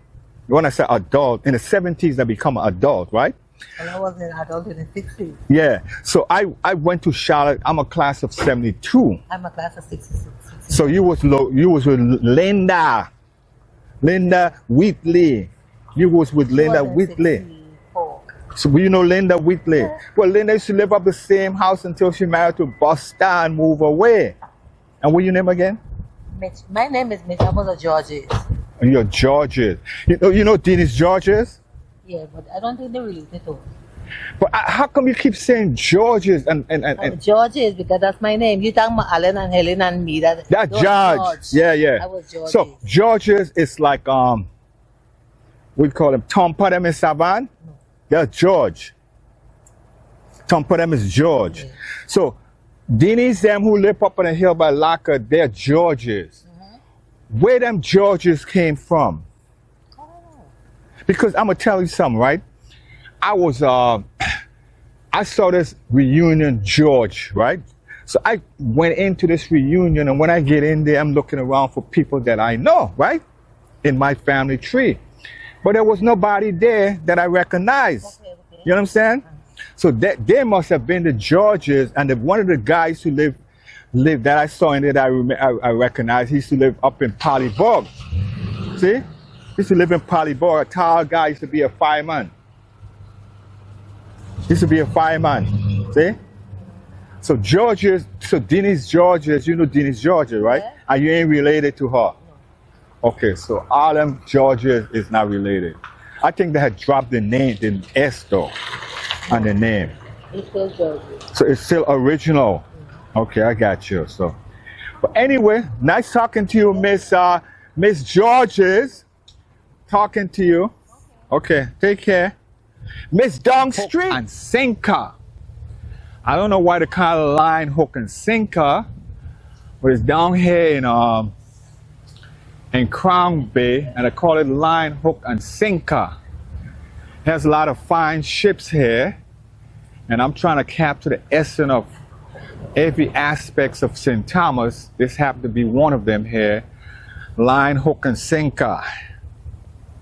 When I say adult, in the 70s I become an adult, right? And I was an adult in the 60s. Yeah. So I went to Charlotte. I'm a class of 72. I'm a class of 66. So you was with Linda Wheatley. You was with Linda Wheatley. 64. So you know Linda Wheatley. Well, Linda used to live up the same house until she married to Buster and move away. And what your name again? Mitch. My name is Mitch. I was a Georges. And you're Georges. You know Dennis Georges? Yeah, but I don't think they related to. But how come you keep saying Georges and Georges, because that's my name. You talking about Alan and Helen and me. That's George. Yeah. I was Georges. So Georges is like we call him Tom Puddem in Savant. No. They're George. Tom Puddem is George. Okay. So Dennis them who live up on the hill by Laka, they're Georges. Where them Georges came from? I don't know. Because I'm gonna tell you something, right? I saw this reunion George, right? So I went into this reunion, and when I get in there, I'm looking around for people that I know, right? In my family tree. But there was nobody there that I recognized. Okay. You know what I'm saying? So that they must have been the Georges, and one of the guys who lived that I saw in there that I recognized, he used to live up in Polyborg. See? He used to live in Polyborg. A tall guy, used to be a fireman. See? So Denise Georges, you know Denise Georges, right? Yeah. And you ain't related to her. No. Okay, so all them Georges is not related. I think they had dropped the name, the S though, on the name. It's still Georges. So it's still original. Okay, I got you. So, but anyway, nice talking to you, Miss Georges. Talking to you. Okay, take care. Miss Dong Street and Sinker. I don't know why they call it line, hook, and sinker, but it's down here in Crown Bay, and I call it line, hook, and sinker. There's a lot of fine ships here, and I'm trying to capture the essence of every aspects of St. Thomas. This happened to be one of them here. Line, hook, and sinker.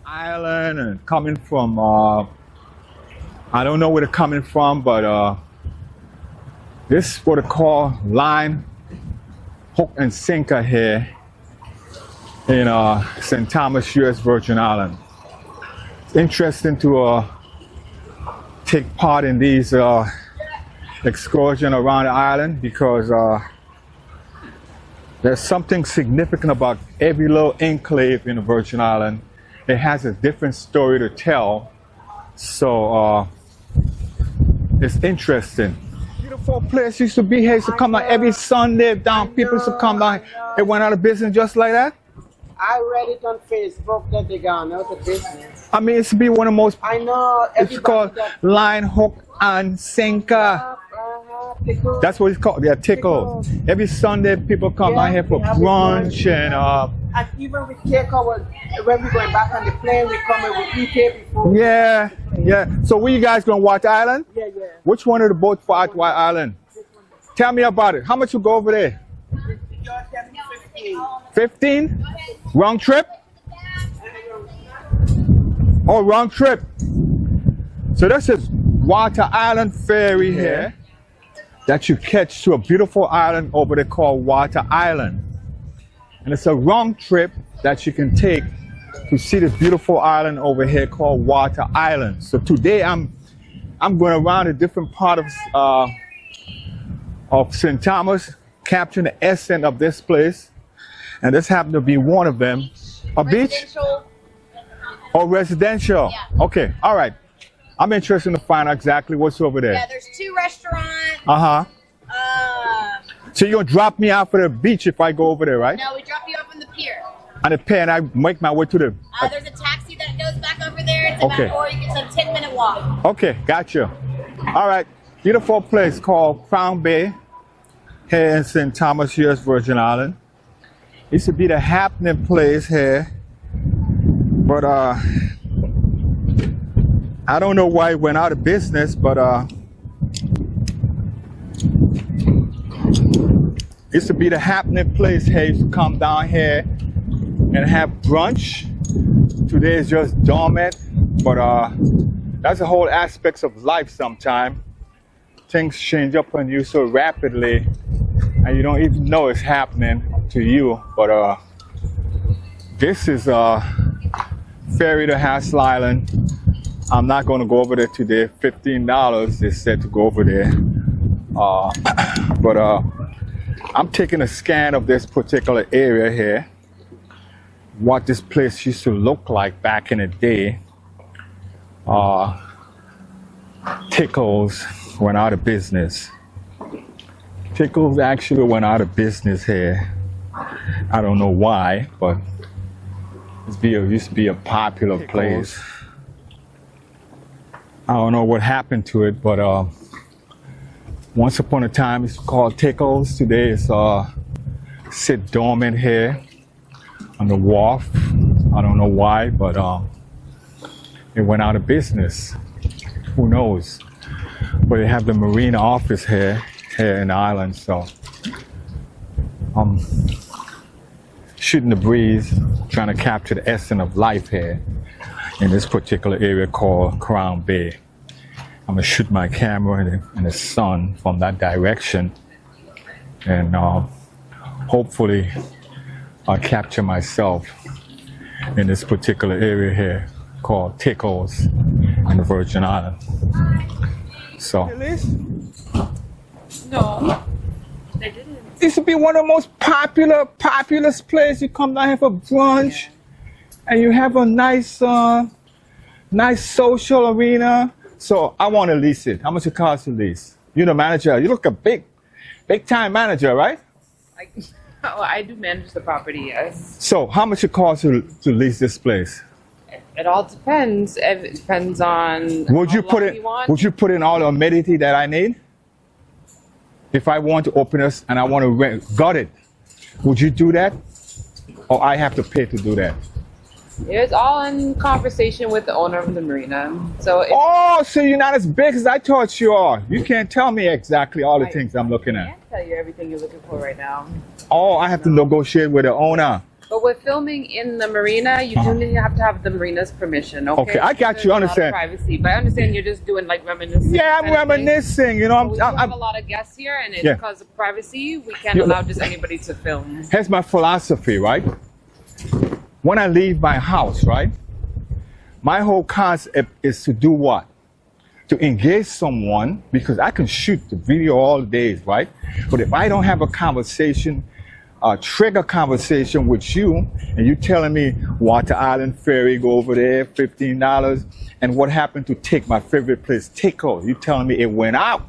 Island, and coming from, I don't know where they're coming from, but this is what they call line, hook, and sinker here in St. Thomas, U.S. Virgin Island. It's interesting to take part in these excursions around the island because there's something significant about every little enclave in the Virgin Island. It has a different story to tell, so it's interesting. Beautiful place used to be here. Used to come down every Sunday down. People used to come down. It went out of business just like that. I read it on Facebook that they gone out of business. I mean, it's to be one of the most. I know. It's called line, hook, and sinker. Tickle. That's what it's called. They're tickles. Every Sunday, people come down here for brunch and even we take our when we're going back on the plane, we come and we eat here before. yeah. So, where you guys gonna watch Island? Yeah. Which one of the boats for White Island? Tell me about it. How much you go over there? 15? Wrong trip? Oh, wrong trip. So this is Water Island Ferry here that you catch to a beautiful island over there called Water Island. And it's a wrong trip that you can take to see this beautiful island over here called Water Island. So today I'm going around a different part of St. Thomas, capturing the essence of this place. And this happened to be one of them. A beach? Or residential? Yeah. Okay, all right. I'm interested to find out exactly what's over there. Yeah, there's 2 restaurants. Uh-huh. So you're going to drop me out for the beach if I go over there, right? No, we drop you off on the pier. On the pier, and I make my way to the... There's a taxi that goes back over there. It's Okay. about, or it's a 10-minute walk. Okay, gotcha. All right, beautiful place called Crown Bay here in St. Thomas, U.S. Virgin Island. Used to be the happening place here, but I don't know why it went out of business, but used to be the happening place here. Used to come down here and have brunch. Today is just dormant, but that's the whole aspects of life sometime. Things change up on you so rapidly and you don't even know it's happening to you. But this is ferry to Hassel Island. I'm not going to go over there today. $15 they said to go over there. But I'm taking a scan of this particular area here. What this place used to look like back in the day. Tickles went out of business. Tickles actually went out of business here. I don't know why, but it used to be a popular place. I don't know what happened to it, but once upon a time it's called Tickles. Today it's sit dormant here on the wharf. I don't know why, but it went out of business. Who knows? But they have the marina office here in the island, so I'm shooting the breeze, trying to capture the essence of life here in this particular area called Crown Bay. I'm gonna shoot my camera in the sun from that direction, and hopefully I'll capture myself in this particular area here called Tickles in the Virgin Islands. So No, they didn't. it used to be one of the most populous places. You come down here for brunch, and you have a nice social arena. So I want to lease it. How much it costs to lease? You're the manager. You look a big time manager, right? I do manage the property, yes. So how much it costs to lease this place? It all depends. It depends on Would you how put long it? you want. Would you put in all the amenity that I need? If I want to open this and I want to rent, got it. Would you do that, or I have to pay to do that? It's all in conversation with the owner of the marina. So Oh, so you're not as big as I thought you are. You can't tell me exactly all the things I'm looking I at. can't tell you everything you're looking for right now. Oh, I have to negotiate with the owner. But with filming in the marina, you do need to have the marina's permission. Okay, Okay, I got There's you, a lot of understand. privacy, but I understand you're just doing like reminiscing. Yeah, I'm kind of thing. reminiscing. You know, We do have a lot of guests here, and it's Yeah. because of privacy, we can't Yeah. allow just anybody to film. Here's my philosophy, right? When I leave my house, right? My whole concept is to do what? To engage someone, because I can shoot the video all days, right? But if I don't have a conversation, trigger conversation with you, and you telling me Water Island Ferry, go over there, $15, and what happened to take my favorite place, Tickle? You telling me it went out.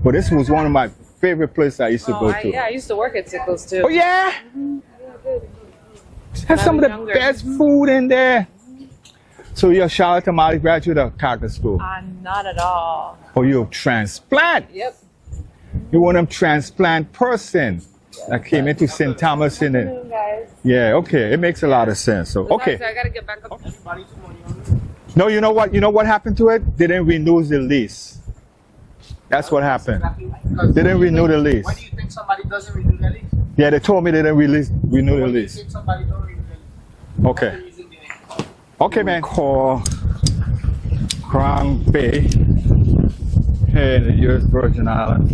But this was one of my favorite places I used to go to. I used to work at Tickles too. Oh yeah? Has some of the younger. best food in there. So you're a Charlotte Molly graduate of Cognitive School. I'm not at all. Or you're a transplant. Yep. You're one of them transplant person that came into St. Thomas in it. Guys. Yeah, okay. It makes a lot of sense. So okay. So I gotta get back up. No, you know what? You know what happened to it? They didn't renew the lease. That's what happened. They didn't renew the lease. Why do you think somebody doesn't renew the lease? Yeah, they told me they didn't renew the Why do you lease. think somebody don't renew the lease? Okay. What's the reason behind it? Okay, man. Call Crown Bay here in the U.S. Virgin Islands.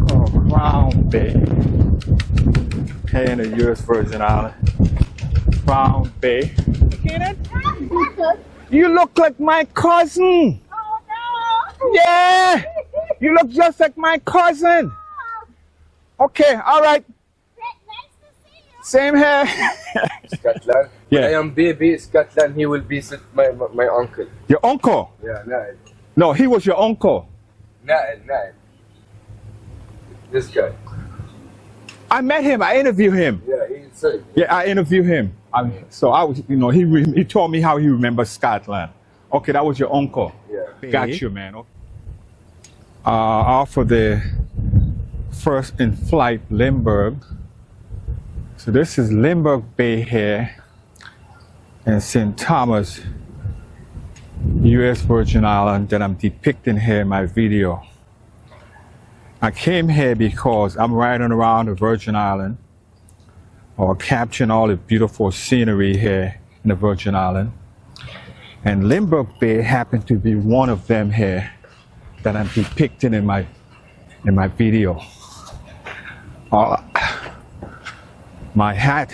Call Crown Bay here in the U.S. Virgin Islands. Crown Bay. You look like my cousin. Oh no! Yeah, you look just like my cousin. Okay, all right. Nice to see you. Same here. Scotland. Yeah. When I am baby Scotland, he will visit my uncle. Your uncle? Yeah, Nael. No, he was your uncle. Nael. This guy. I met him. I interviewed him. Yeah, he's inside. Yeah, I interviewed him. So I was, you know, he told me how he remembers Scotland. Okay, that was your uncle. Yeah. Got you, man. Off of the first in flight Limburg. So this is Limburg Bay here in St. Thomas, U.S. Virgin Island, that I'm depicting here in my video. I came here because I'm riding around the Virgin Island, or capturing all the beautiful scenery here in the Virgin Island. And Limburg Bay happened to be one of them here that I'm depicting in my video. My hat,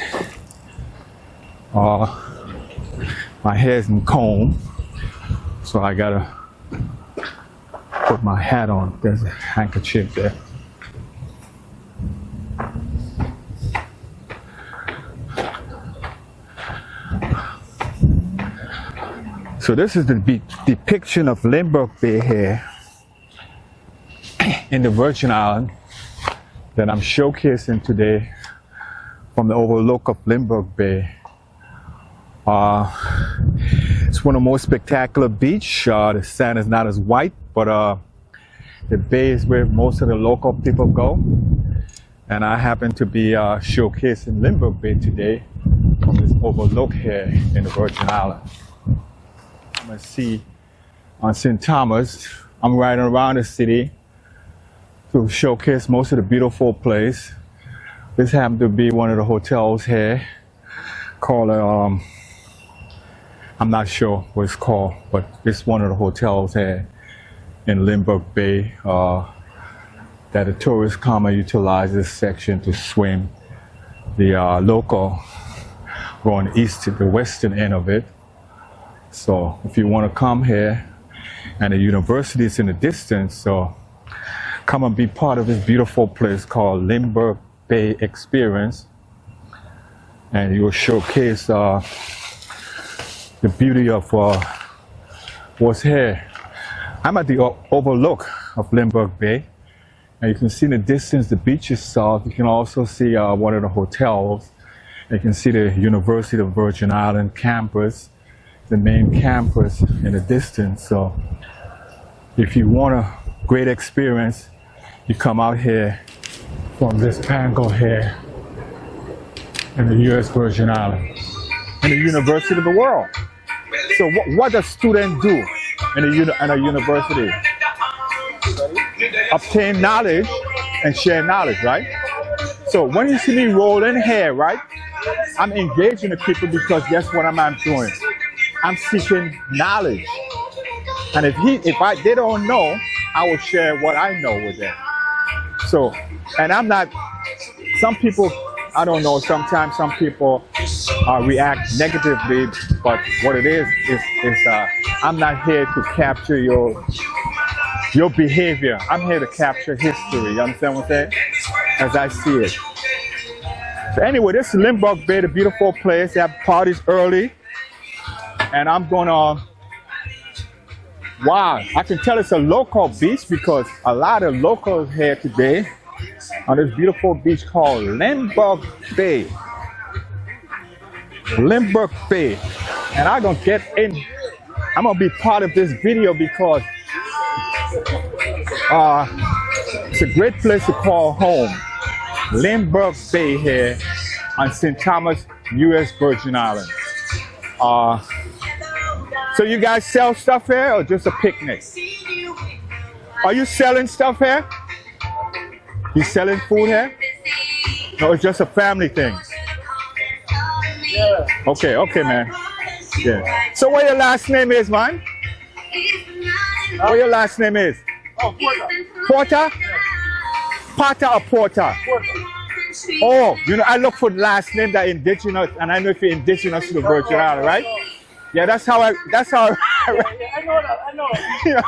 my hair isn't combed, so I gotta put my hat on. There's a handkerchief there. So this is the depiction of Limburg Bay here in the Virgin Island that I'm showcasing today from the overlook of Limburg Bay. It's one of the most spectacular beach. The sand is not as white, but the bay is where most of the local people go. And I happen to be showcasing Limburg Bay today from this overlook here in the Virgin Islands. I'm gonna see on St. Thomas. I'm riding around the city to showcase most of the beautiful place. This happened to be one of the hotels here called, I'm not sure what it's called, but it's one of the hotels here in Limburg Bay that the tourists come and utilize this section to swim. The local going east to the western end of it. So if you want to come here, and the university is in the distance, so come and be part of this beautiful place called Limburg Bay Experience, and you will showcase the beauty of what's here. I'm at the overlook of Limburg Bay, and you can see in the distance the beach itself. You can also see one of the hotels. You can see the University of Virgin Island campus, the main campus in the distance. So if you want a great experience, you come out here from this angle here in the U.S. Virgin Islands, in the University of the world. So what does student do in a university? Obtain knowledge and share knowledge, right? So when you see me rolling here, right, I'm engaging the people because guess what I'm doing? I'm seeking knowledge. And if they don't know, I will share what I know with them. So, and I'm not, some people, I don't know, sometimes some people react negatively, but what it is I'm not here to capture your behavior. I'm here to capture history. You understand what I'm saying? As I see it. So anyway, this is Limburg Bay, the beautiful place. They have parties early. And I'm gonna, wow, I can tell it's a local beach because a lot of locals here today on this beautiful beach called Limburg Bay. Limburg Bay. And I'm gonna get in, I'm gonna be part of this video because it's a great place to call home. Limburg Bay here on St. Thomas, U.S. Virgin Islands. So you guys sell stuff here or just a picnic? Are you selling stuff here? You selling food here? No, it's just a family thing. Yeah. Okay, man. Yeah. So what your last name is, man? What your last name is? Oh, Porter. Porter? Porter or Porter? Porter. Oh, you know, I look for last name that indigenous, and I know if you're indigenous to the Virgin Islands, right? Yeah, that's how I Yeah, I know that. you know,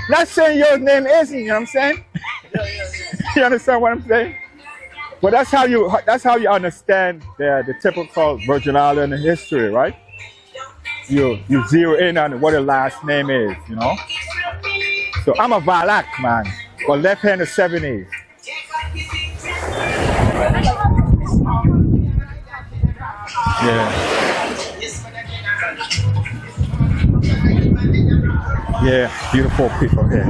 not saying your name isn't, you know what I'm saying? Yeah. You understand what I'm saying? But that's how you understand the typical Virgin Island history, right? You zero in on what the last name is, you know? So I'm a Valak, man, but left hand is 70s. Yeah. Yeah, beautiful people here.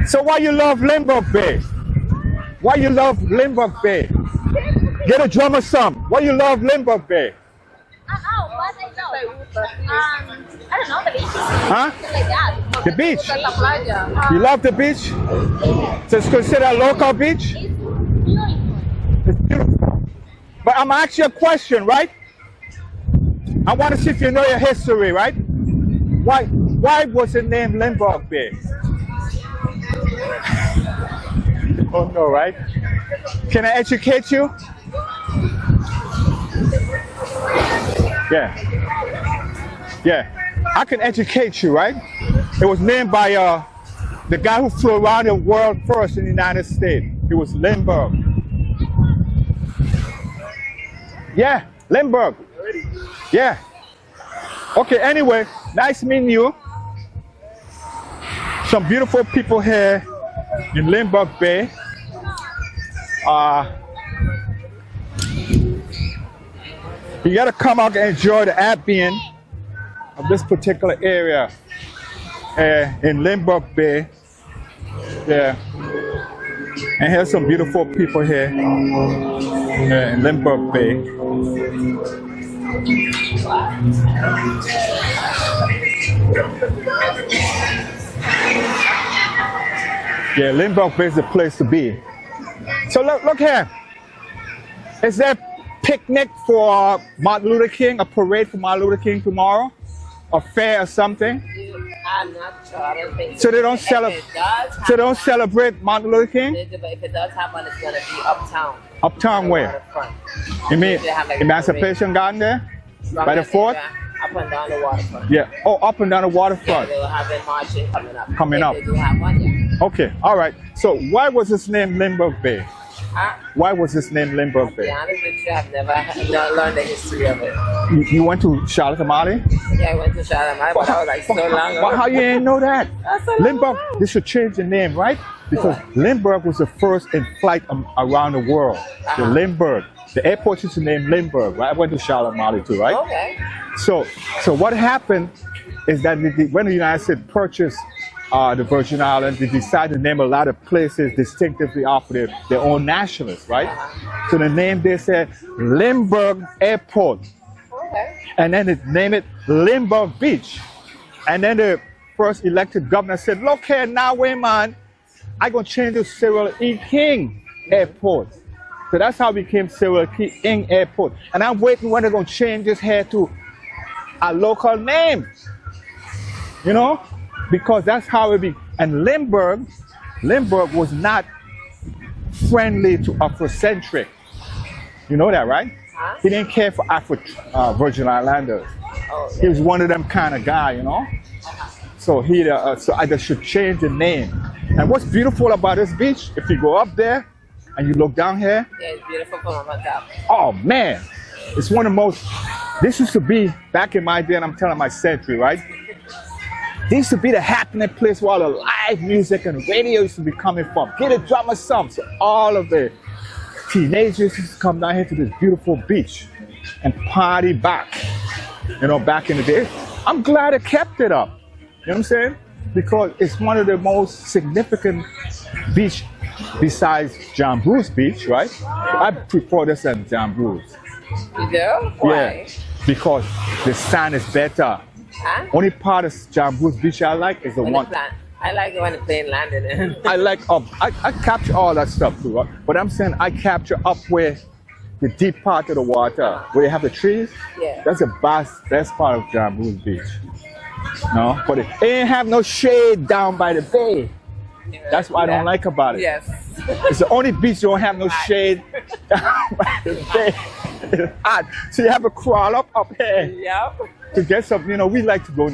So why you love Limburg Bay? Why you love Limburg Bay? Get a drummer some. Why you love Limburg Bay? Oh, what I know. I don't know the beach. Huh? Like that. The beach. La playa. You love the beach? So it's considered a local beach? It's beautiful. It's beautiful. But I'm asking you a question, right? I want to see if you know your history, right? Why was it named Limburg Bay? Oh no, right? Can I educate you? Yeah. I can educate you, right? It was named by the guy who flew around the world first in the United States. It was Limburg. Yeah, Limburg. Yeah. Okay, anyway, nice meeting you. Some beautiful people here in Limburg Bay. You gotta come out and enjoy the ambience of this particular area in Limburg Bay. Yeah. And here's some beautiful people here in Limburg Bay. Yeah, Limburg Bay is the place to be. So look here. Is there a picnic for Martin Luther King, a parade for Martin Luther King tomorrow? A fair or something? I'm not sure. I don't think So they don't celebrate. So they don't celebrate Martin Luther King? But if it does happen, it's gonna be uptown. Uptown where? Waterfront. You mean They have like a Emancipation Garden there? By the fort? Up and down the waterfront. Yeah. Oh, up and down the Yeah, waterfront. they will have a marching coming up. Coming up. They do have one, yeah. Okay. All right. So why was this name Limburg Bay? Huh? Why was this name Limburg To be Bay? honest with you, I've never learned the history of it. You went to Charlotte Amalie? Yeah, I went to Shalimar, but that was like so long Well, ago. how you didn't know that? That's so long Limburg, ago. they should change the name, right? Because Limburg was the first in flight around the world. The Limburg. The airport used to name Limburg, right? I went to Charlotte Amalie too, right? Okay. So what happened is that when the United States purchased the Virgin Islands, they decided to name a lot of places distinctively after their own nationalists, right? So the name they said Limburg Airport, Okay. and then they named it Limburg Beach. And then the first elected governor said, look here now, wait man, I'm gonna change to Cyril E. King Airport. So that's how it became Cyril E. King Airport. And I'm waiting when they're gonna change this here to a local name, you know, because that's how it be. And Limburg was not friendly to Afrocentric. You know that, right? Huh? He didn't care for Virgin Islanders. Oh, He was one of them kind of guy, you know. So so I just should change the name. And what's beautiful about this beach, if you go up there and you look down here, yeah, it's beautiful from up top. oh man, it's one of the most. This used to be back in my day, and I'm telling my century, right? This used to be the happening place where all the live music and radio used to be coming from. Get a drummer some. So all of the teenagers used to come down here to this beautiful beach and party back. You know, back in the day. I'm glad I kept it up. You know what I'm saying? Because it's one of the most significant beach besides John Bruce Beach, right? I prefer this than John Bruce. You do? Why? Yeah, because the sand is better. Huh? Only part of John Bruce Beach I like is the one. I like it when the plane landed in. I like I capture all that stuff too, right? But I'm saying I capture up where the deep part of the water, where you have the trees. Yeah. That's the best part of John Bruce Beach. No, but it ain't have no shade down by the bay. That's what I don't like about it. Yes. It's the only beach you don't have no shade down by the bay. It's hot. So you have to crawl up here Yep. to get some, you know, we like to go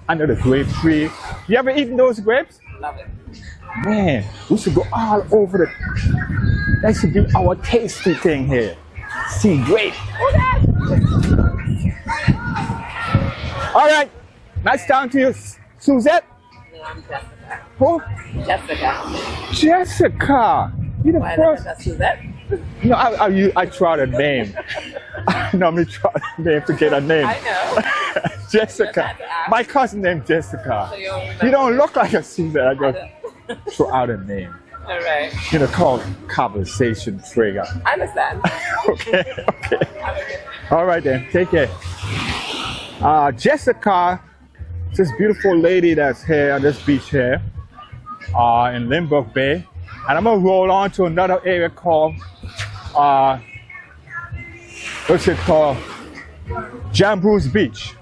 under the grape tree. You ever eaten those grapes? Love it. Man, we should go all over that should be our tasty thing here. See grape. All right, nice talking to you, Suzette. No, I'm Jessica. Who? Jessica. Jessica. You the Why first. that's Suzette? No, I try the name. I normally try name to get a name. I know. Jessica. had to ask. My cousin named Jessica. So you don't You don't look like a Caesar. I just know. throw out a name. All right. You know, called conversation trigger. I understand. Okay, okay. All right then, take care. Jessica, this beautiful lady that's here on this beach here, in Limburg Bay, and I'm gonna roll on to another area called, what's it called? Jambrews Beach,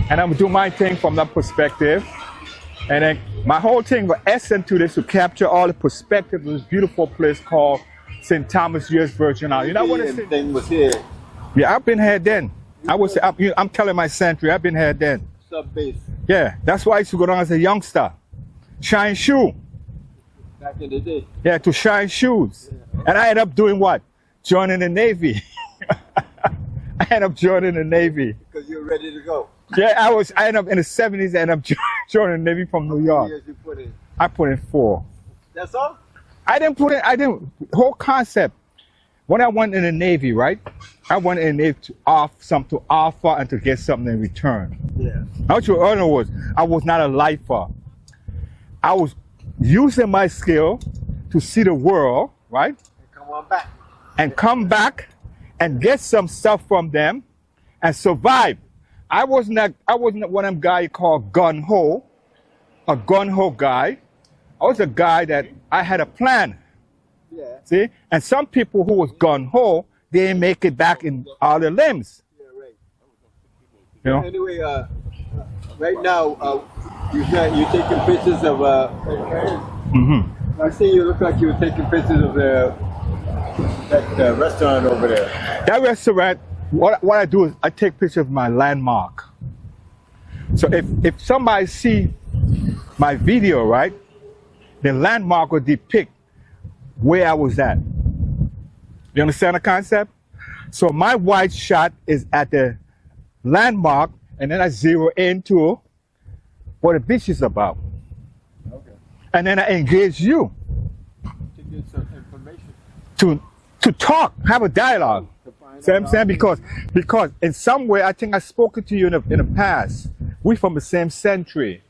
and I'm gonna do my thing from that perspective, and then my whole thing was essence to this to capture all the perspective of this beautiful place called St. Thomas U.S. Virgin Islands. You know what it thing was here. Yeah, I've been here then. I'm telling my century, I've been here then. Sub base. Yeah, that's why I used to go down as a youngster. Shine shoe. Back in the day. Yeah, to shine shoes. And I ended up doing what? Joining the Navy. I ended up joining the Navy. Because you were ready to go. Yeah, I ended up in the 70s, I ended up joining the Navy from New York. Years you put in. I put in 4. That's all? Whole concept. When I went in the Navy, right? I went in the Navy to offer and to get something in return. Yeah. What you earn was, I was not a lifer. I was using my skill to see the world, right? Come on back. And come back and get some stuff from them and survive. I wasn't one of them guy you call gun-ho, a gun-ho guy. I was a guy that I had a plan. Yeah. See? And some people who was gun-ho, they didn't make it back in all their limbs. Yeah, right. You know? Anyway, right now, you're taking pictures of. Mm-hmm. I see you look like you were taking pictures of that restaurant over there. That restaurant, what I do is I take pictures of my landmark. So if somebody see my video, right, the landmark will depict where I was at. You understand the concept? So my wide shot is at the landmark, and then I zero into what the beach is about. Okay. And then I engage you To get some information. to talk, have a dialogue. See what I'm saying? Because in some way, I think I've spoken to you in the past. We from the same century.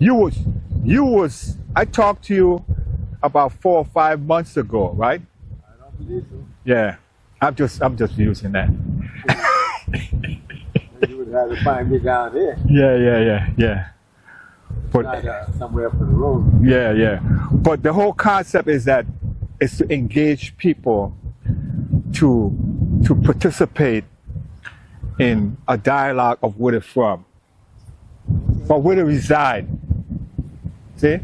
I talked to you about 4 or 5 months ago, right? I don't believe so. Yeah. I'm just using that. You would have to find me down here, Yeah. But not somewhere up the road. yeah. But the whole concept is that it's to engage people to participate in a dialogue of where they're from, or where they reside. See?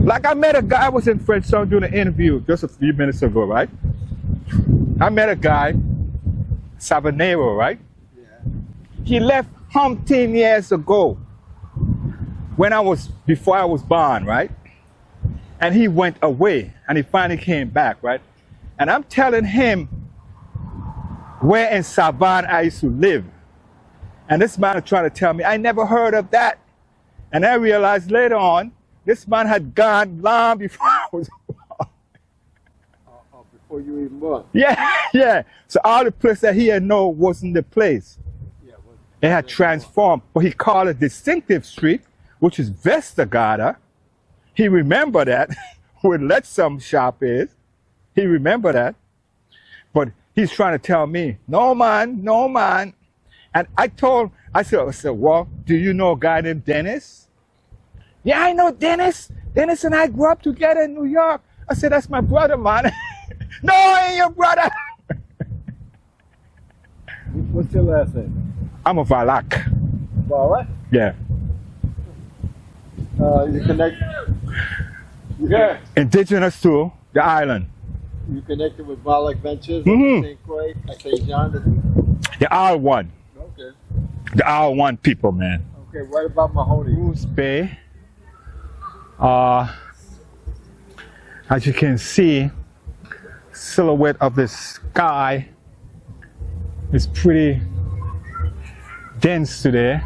Like I met a guy, I was in French Town doing an interview just a few minutes ago, right? I met a guy, Sabanero, right? Yeah. He left 10 years ago, before I was born, right? And he went away, and he finally came back, right? And I'm telling him where in Savannah I used to live. And this man is trying to tell me, I never heard of that. And I realized later on, this man had gone long before I was born. Before you even born. Yeah. So all the place that he had known wasn't the place. Yeah, well, It had transformed. But he called it Distinctive Street, which is Vestagata. He remembered that, where Letsum shop is. He remembered that. But he's trying to tell me, no man. And I said, well, do you know a guy named Dennis? Yeah, I know Dennis. Dennis and I grew up together in New York. I said, that's my brother, man. No, I ain't your brother. what's your last name? I'm a Valak. Well, what? Yeah. You connect. Yeah. Indigenous to the island. You connected with Barlock Ventures, Mhm. St. Croix, St. John. The R1. Okay. The R1 people, man. Okay. What about Mahoney? Goose Bay. As you can see, silhouette of the sky is pretty dense today.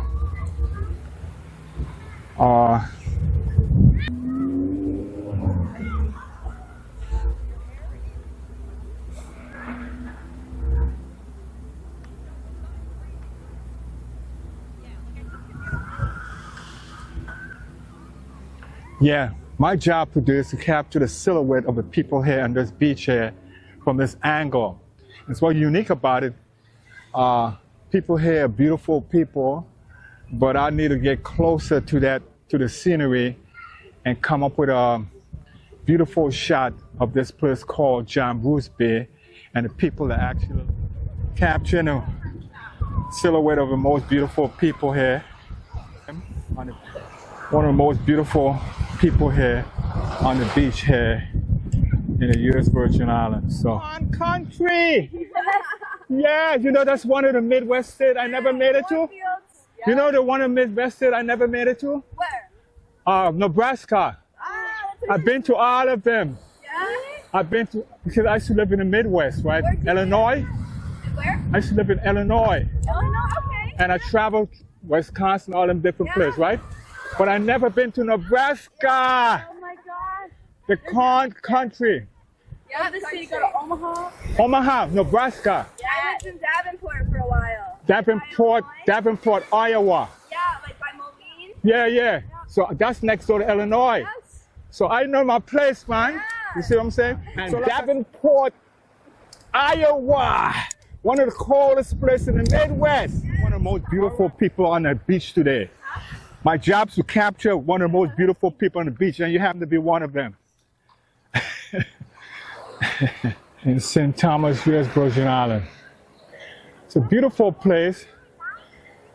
Yeah, my job today is to capture the silhouette of the people here on this beach here from this angle. It's what's unique about it. People here are beautiful people, but I need to get closer to the scenery and come up with a beautiful shot of this place called John Bruce Bay, and the people are actually capturing the silhouette of the most beautiful people here. One of the most beautiful people here on the beach here in the U.S. Virgin Islands. So, on country! Yeah, you know that's one of the Midwest states I never made it to. You know the one of the Midwest states I never made it to? Where? Nebraska. I've been to all of them. Yeah. I've been to, because I used to live in the Midwest, right? Illinois. Where? I used to live in Illinois. Illinois. Okay. And I traveled Wisconsin, all them different places, right? But I never been to Nebraska. Oh my God. The corn country. Yeah, the city go to Omaha. Omaha, Nebraska. Yeah, I lived in Davenport for a while. Davenport, Iowa. Yeah, like by Moline. Yeah. So that's next door to Illinois. Yes. So I know my place, man. Yeah. You see what I'm saying? And so Davenport, Iowa. One of the coldest places in the Midwest. One of the most beautiful people on the beach today. My job is to capture one of the most beautiful people on the beach, and you happen to be one of them. In St. Thomas, U.S. Virgin Island. It's a beautiful place.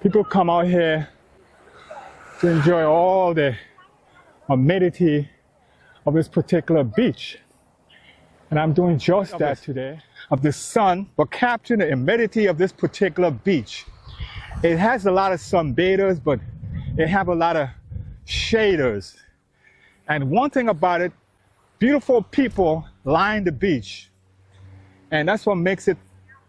People come out here to enjoy all the amenity of this particular beach. And I'm doing just that today, of the sun, but capturing the amenity of this particular beach. It has a lot of sunbathers, but it have a lot of shaders. And one thing about it, beautiful people line the beach. And that's what makes it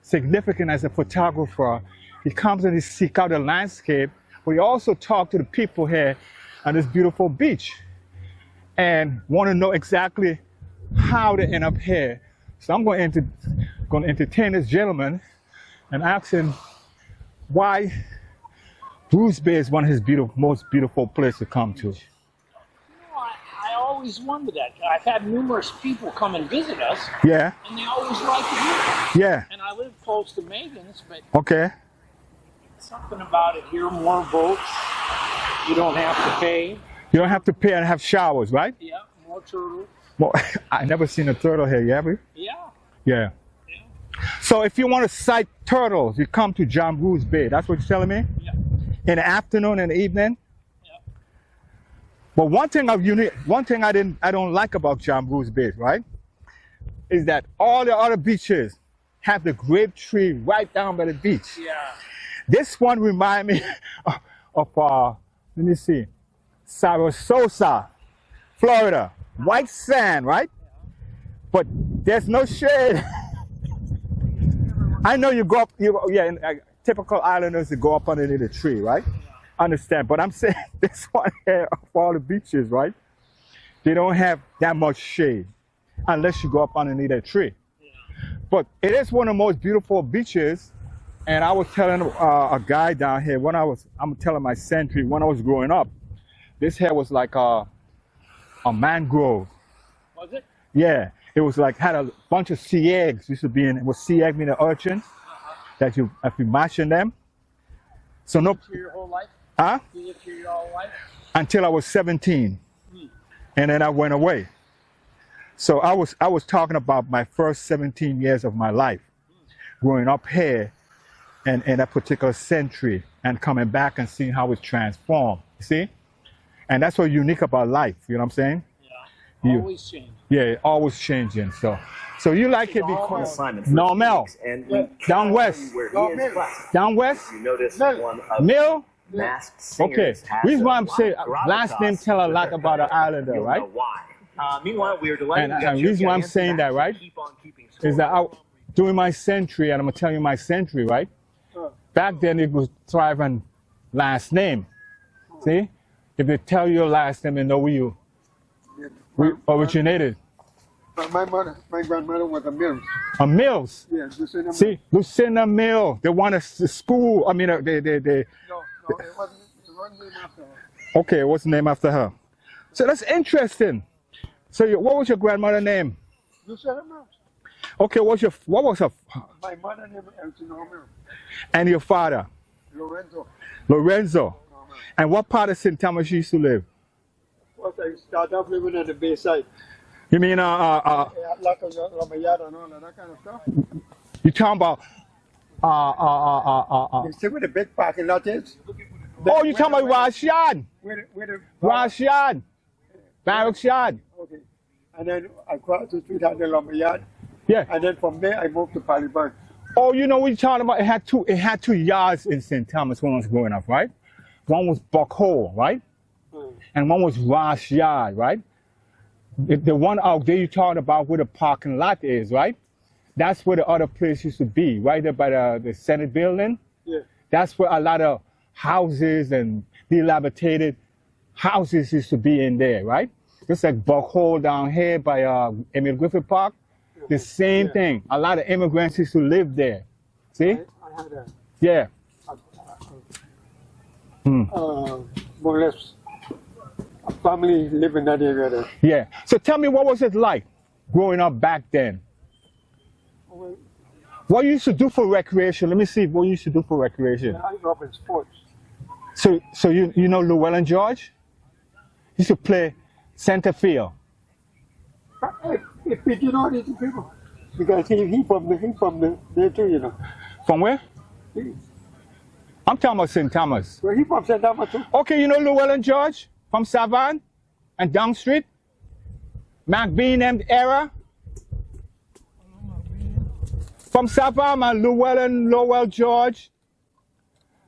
significant as a photographer. He comes and he seeks out the landscape, but he also talks to the people here on this beautiful beach and want to know exactly how they end up here. So I'm going to entertain this gentleman and ask him why Bruce Bay is one of his most beautiful places to come to. I always wondered that. I've had numerous people come and visit us. Yeah. And they always like it here. Yeah. And I live close to Megan's, but Okay. something about it here, more boats. You don't have to pay. You don't have to pay and have showers, right? Yeah, more turtles. Well, I never seen a turtle here, you ever? Yeah. Yeah. So if you want to sight turtles, you come to John Bruce Bay. That's what you're telling me? Yeah. In the afternoon and the evening? Yeah. But one thing I don't like about John Bruce Bay, right? Is that all the other beaches have the grape tree right down by the beach. Yeah. This one reminds me of let me see, Sarasota, Florida. White sand, right? But there's no shade. I know you go up, typical islanders, you go up underneath a tree, right? Understand, but I'm saying this one here of all the beaches, right? They don't have that much shade unless you go up underneath a tree. But it is one of the most beautiful beaches. And I was telling a guy down here I'm telling my century, when I was growing up, this here was like a mangrove. Was it? Yeah, it was like, had a bunch of sea eggs used to be in it. Was sea egg meaning urchin? That if you mash in them. So no. Here your whole life? Huh? You lived here your whole life? Until I was 17. And then I went away. So I was talking about my first 17 years of my life, growing up here and in a particular century and coming back and seeing how it's transformed. You see? And that's what's unique about life, you know what I'm saying? Yeah. Always changing. Yeah, always changing. So you like it because normal. Down west. Down west? You notice one of Mill? masked singers. Okay. has Reason why I'm a saying gravitas last name tell a with lot their about an competitor. islander, You'll right? know why. Meanwhile, we are delighted to And get the you reason why I'm again saying to that, right, keep on keeping score. is that during my century, and I'm gonna tell you my century, right? Back then it was thrive on last name. See? If they tell you your last name, they know where you originated. My grandmother was a Mills. A Mills. Yeah, Lucinda Mills. See, Lucinda Mill. They want us to school. I mean, they. No, it wasn't named after her. Okay, what's the name after her? So that's interesting. So what was your grandmother's name? You said it, man. Okay, what was her My mother named Antigua. and your father? Lorenzo. Lorenzo. And what part of St. Thomas you used to live? Once I started off living at the Bayside. You mean Like Lamayada and all that kind of stuff. you talking about You see where the big parking lot is? oh, you talking about Rashan? Where the Rashan. Barracks Yard. Okay. And then I crossed the street at the lumber yard. Yeah. And then from there I moved to Paliban. Oh, you know what you're talking about? It had two yards in St. Thomas when I was growing up, right? One was Buck Hole, right? And one was Ross Yard, right? The one out there you talking about where the parking lot is, right? That's where the other place used to be, right there by the Senate building. Yeah. That's where a lot of houses and dilapidated houses used to be in there, right? Just like Buck Hole down here by Emil Griffith Park. The same thing. A lot of immigrants used to live there. See? I had Yeah. more or less a family living in that area there. Yeah. So tell me, what was it like growing up back then? Well, What you used to do for recreation? Let me see what you used to do for recreation. I grew up in sports. So you know Llewellyn George? He used to play center field. If you know these people, because he from there too, you know. From where? He, I'm talking about St. Thomas. well, he from St. Thomas too. Okay, you know Llewellyn George from Savannah and Down Street? McBean and era? From Savannah, Lowell George.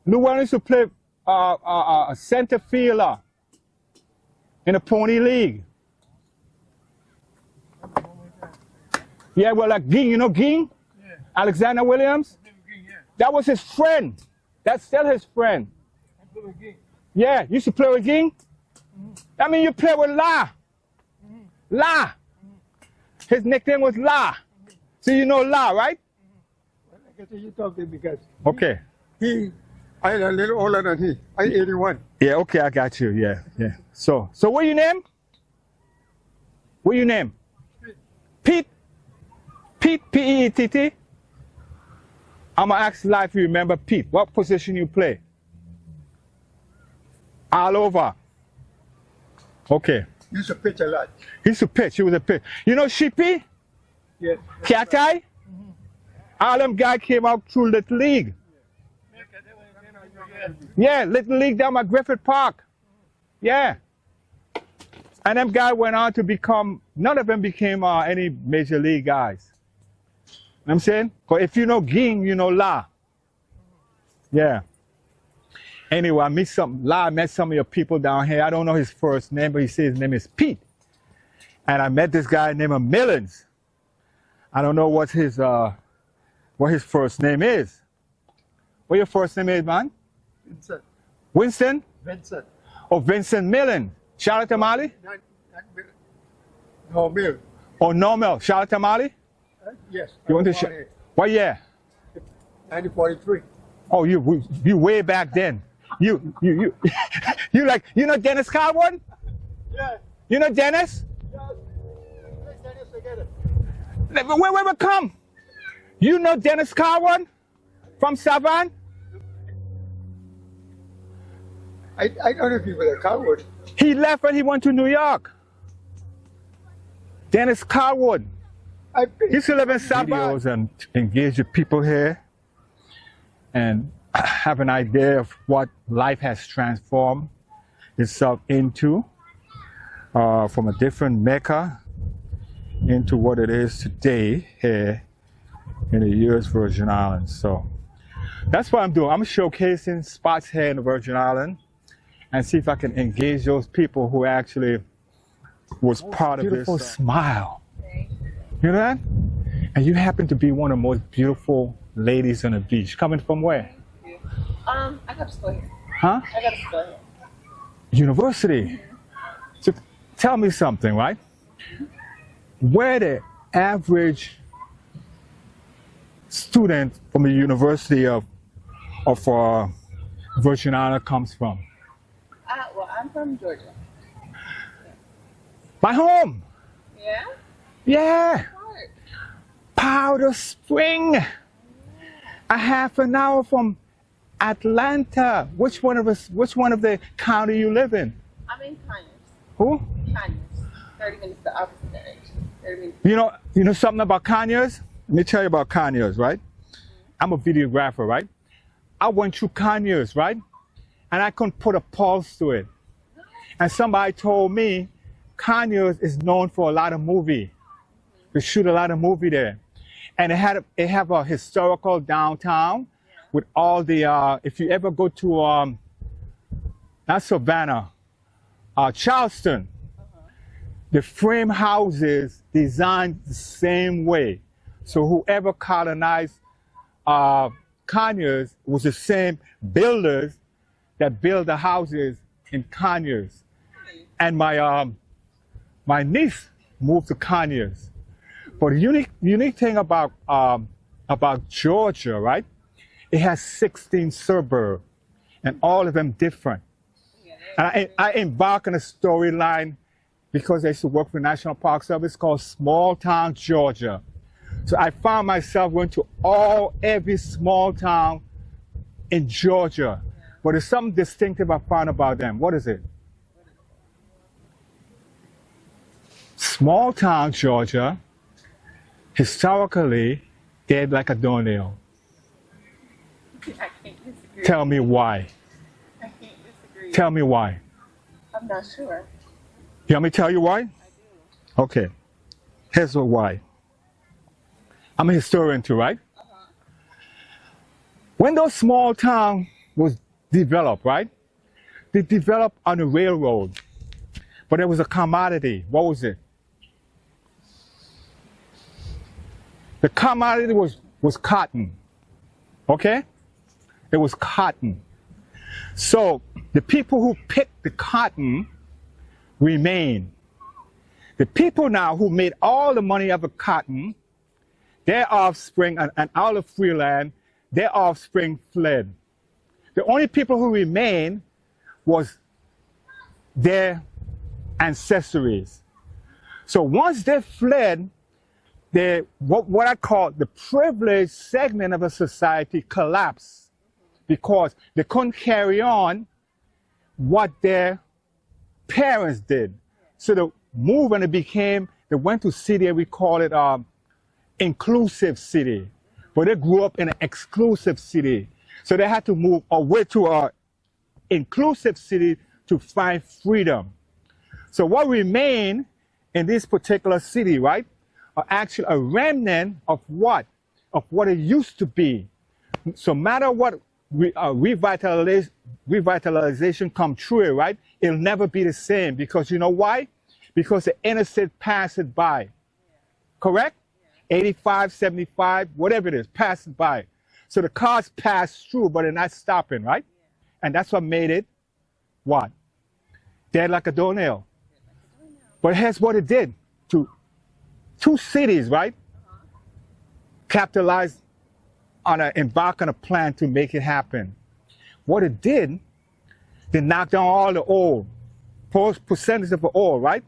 Llewellyn used to play a center fielder in the Pony League. Yeah, well, like Ging, you know Ging? Yeah. Alexander Williams? That was his friend. That's still his friend. Yeah, you used to play with Ging? I mean, you play with La. La. His nickname was La. So you know La, right? Well, I guess you talk to him because Okay. I'm a little older than he. I'm 81. Yeah, okay, I got you. Yeah, yeah. So what your name? What your name? Pete. Pete, P-E-E-T-T? I'm going to ask live if you remember Pete. What position you play? All over. Okay. He used to pitch a lot. He used to pitch. He was a pitch. You know Shippy? Yes. Cat Eye? All them guys came out through Little League. Yeah, Little League down at Griffith Park. Yeah. And them guys went on to become, none of them became any major league guys. You know what I'm saying? Because if you know Ging, you know La. Yeah. Anyway, I met some of your people down here. I don't know his first name, but he says his name is Pete. And I met this guy named Millens. I don't know what his first name is. What your first name is, man? Vincent. Winston? Vincent. Oh, Vincent Millen. Charlotte Tamale? Not Bill. No, Bill. Oh, Normal. Charlotte Tamale? Yes. You want to what year? 1943. Oh, you way back then. You like, you know Dennis Carwood? Yeah. You know Dennis? Dennis together. Wait, come. You know Dennis Carwood from Savannah? I don't know people that Carwood. He left and he went to New York. Dennis Carwood. He used to live in Savannah. And engage the people here and have an idea of what life has transformed itself into from a different Mecca into what it is today here in the U.S. Virgin Islands. So that's what I'm doing. I'm showcasing spots here in the Virgin Islands and see if I can engage those people who actually was part of this. Beautiful smile. You know that? And you happen to be one of the most beautiful ladies on the beach. Coming from where? I got to school here. Huh? I got to school here. University. So tell me something, right? Where the average student from the University of Virgin Islands comes from? Well, I'm from Georgia. My home. Yeah? Yeah. What? Powder Spring. A half an hour from Atlanta. Which one of the county you live in? I'm in Conyers. Who? Conyers. 30 minutes the opposite direction. 30 minutes. You know something about Conyers? Let me tell you about Conyers, right? I'm a videographer, right? I went through Conyers, right? And I couldn't put a pulse to it. And somebody told me Conyers is known for a lot of movie. They shoot a lot of movie there. And it have a historical downtown with all the, if you ever go to, not Savannah, Charleston, the frame houses designed the same way. So whoever colonized Conyers was the same builders that built the houses in Conyers. And my niece moved to Conyers. But the unique thing about Georgia, right? It has 16 suburbs, and all of them different. And I embark on a storyline because I used to work for the National Park Service called Small Town Georgia. So I found myself going to every small town in Georgia. But there's something distinctive I found about them. What is it? Small town Georgia, historically, dead like a doornail. I can't disagree. Tell me why. I can't disagree. Tell me why. I'm not sure. You want me to tell you why? I do. Okay. Here's why. I'm a historian too, right? When those small towns was developed, right? They developed on the railroad. But there was a commodity. What was it? The commodity was cotton. Okay? It was cotton. So the people who picked the cotton remain. The people now who made all the money of the cotton, their offspring, and out of free land, their offspring fled. The only people who remained was their ancestries. So once they fled, what I call the privileged segment of a society collapsed because they couldn't carry on what their parents did. So the movement they went to city, we call it inclusive city. But they grew up in an exclusive city. So they had to move away to an inclusive city to find freedom. So what remained in this particular city, right, are actually a remnant of what? Of what it used to be. So no matter what revitalization come true, right, it'll never be the same. Because you know why? Because the interstate passed it by. Correct? 85, 75, whatever it is, passed it by. So the cars pass through, but they're not stopping, right? And that's what made it, what? Dead like a doornail. But here's what it did to two cities, right? Capitalized embark on a plan to make it happen. What it did, they knocked down all the old, percentage of the old, right?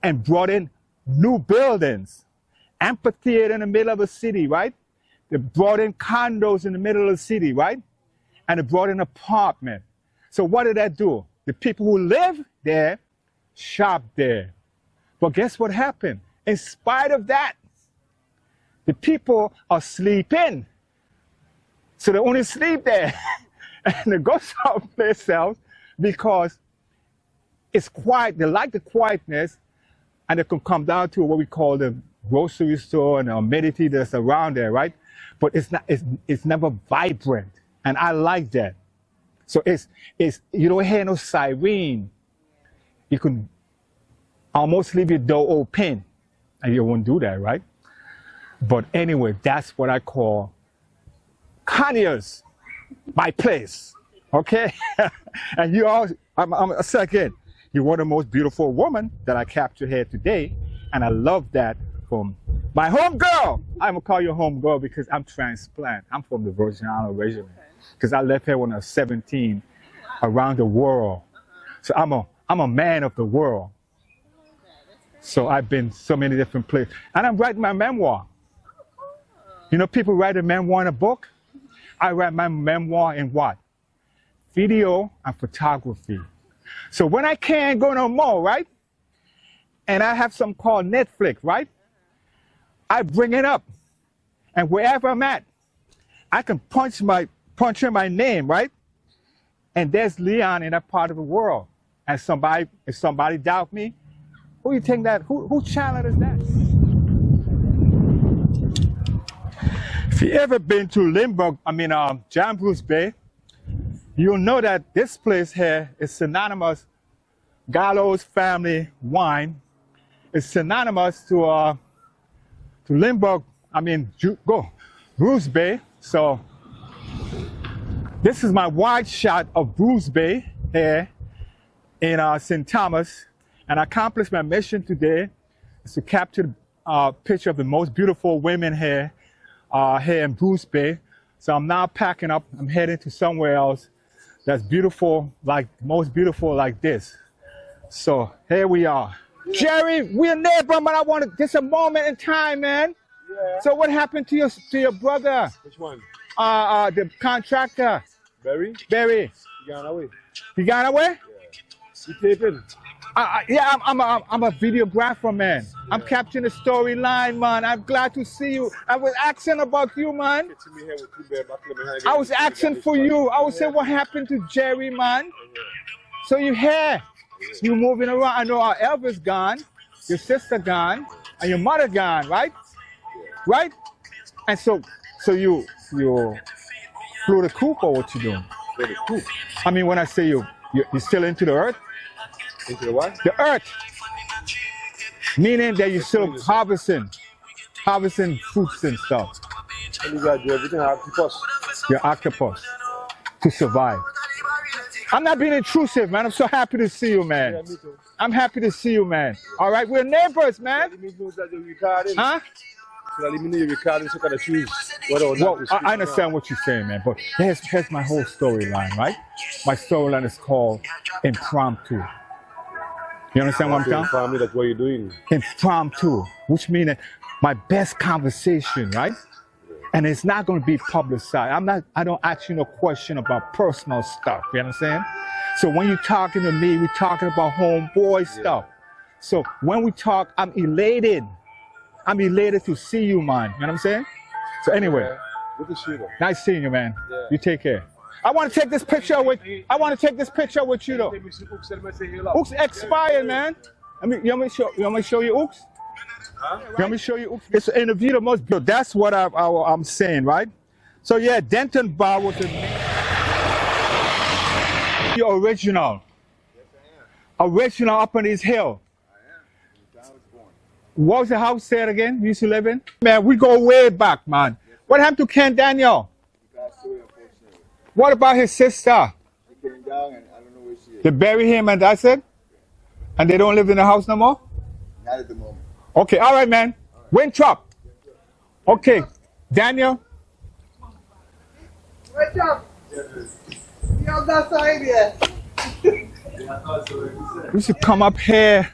And brought in new buildings. Amphitheater in the middle of the city, right? They brought in condos in the middle of the city, right? And they brought in apartments. So what did that do? The people who live there shop there. But guess what happened? In spite of that, the people are sleeping. So they only sleep there. And they go someplace else because it's quiet. They like the quietness, and they can come down to what we call the grocery store and amenity that's around there, right? But it's never vibrant. And I like that. So it's you don't hear no siren. You can almost leave your door open, and you won't do that, right? But anyway, that's what I call Conyers, my place, okay? And you all, I'm second, you're one of the most beautiful women that I captured here today, and I love that from my home girl. I'm gonna call you home girl because I'm transplant. I'm from the Virgin Islands originally, because I left here when I was 17, around the world. So I'm a man of the world. So I've been so many different places. And I'm writing my memoir. You know, people write a memoir in a book. I write my memoir in what? Video and photography. So when I can't go no more, right? And I have something called Netflix, right? I bring it up. And wherever I'm at, I can punch in my name, right? And there's Leon in that part of the world. And if somebody doubt me, who you think that, who channel is that? If you ever been to Limburg, John Bruce Bay, you'll know that this place here is synonymous. Gallows family wine is synonymous to Limburg. Bruce Bay. So this is my wide shot of Bruce Bay here in St. Thomas. And I accomplished my mission today is to capture a picture of the most beautiful women here in Bruce Bay. So I'm now packing up. I'm heading to somewhere else that's beautiful, most beautiful like this. So here we are. Yeah. Jerry, we're neighbor, but I want just a moment in time, man. Yeah. So what happened to your brother? Which one? The contractor. Barry? Barry. He gone away. He gone away? Yeah. You taping? Yeah, I'm a videographer, man. Yeah. I'm capturing the storyline, man. I'm glad to see you. I was asking about you, man. I was asking for you. I was saying what happened to Jerry, man. So you here. You moving around. I know our Elvis gone, your sister gone, and your mother gone, right? Right? And so you flew the coop or what you doing? Flew the coop. I mean, when I say you're still into the earth. Into the what? The earth. Meaning that you're still harvesting fruits and stuff. And you got to do everything octopus. You're octopus to survive. I'm not being intrusive, man. I'm so happy to see you, man. Yeah, me too. I'm happy to see you, man. All right, we're neighbors, man. Huh? So let me know you're recording so can I choose I understand what you're saying, man. But here's my whole storyline, right? My storyline is called Impromptu. You understand what I'm saying? Family, that's what you're doing. Impromptu, which means my best conversation, right? And it's not going to be publicized. I don't ask you no question about personal stuff. You understand? So when you're talking to me, we're talking about homeboy stuff. So when we talk, I'm elated. I'm elated to see you, man. You know what I'm saying? So anyway, good to see you. Nice seeing you, man. Yeah. You take care. I want to take this picture with you, though. Ooks expired, man. You want me to show you Ooks? Huh? You want me to show you Ooks? It's an interview that must be. That's what I'm saying, right? So yeah, Denton Bar was the You're original. Yes, I am. Original up on this hill. I am. What was the house said again? You used to live in? Man, we go way back, man. Yes, what happened to Ken Daniel? He passed away, unfortunately. What about his sister? She came down and I don't know where she is. They bury him and that's it? Yeah. And they don't live in the house no more? Not at the moment. Okay, all right, man. All right. Winthrop. Okay, Daniel. Winthrop. You on that side here? We should come up here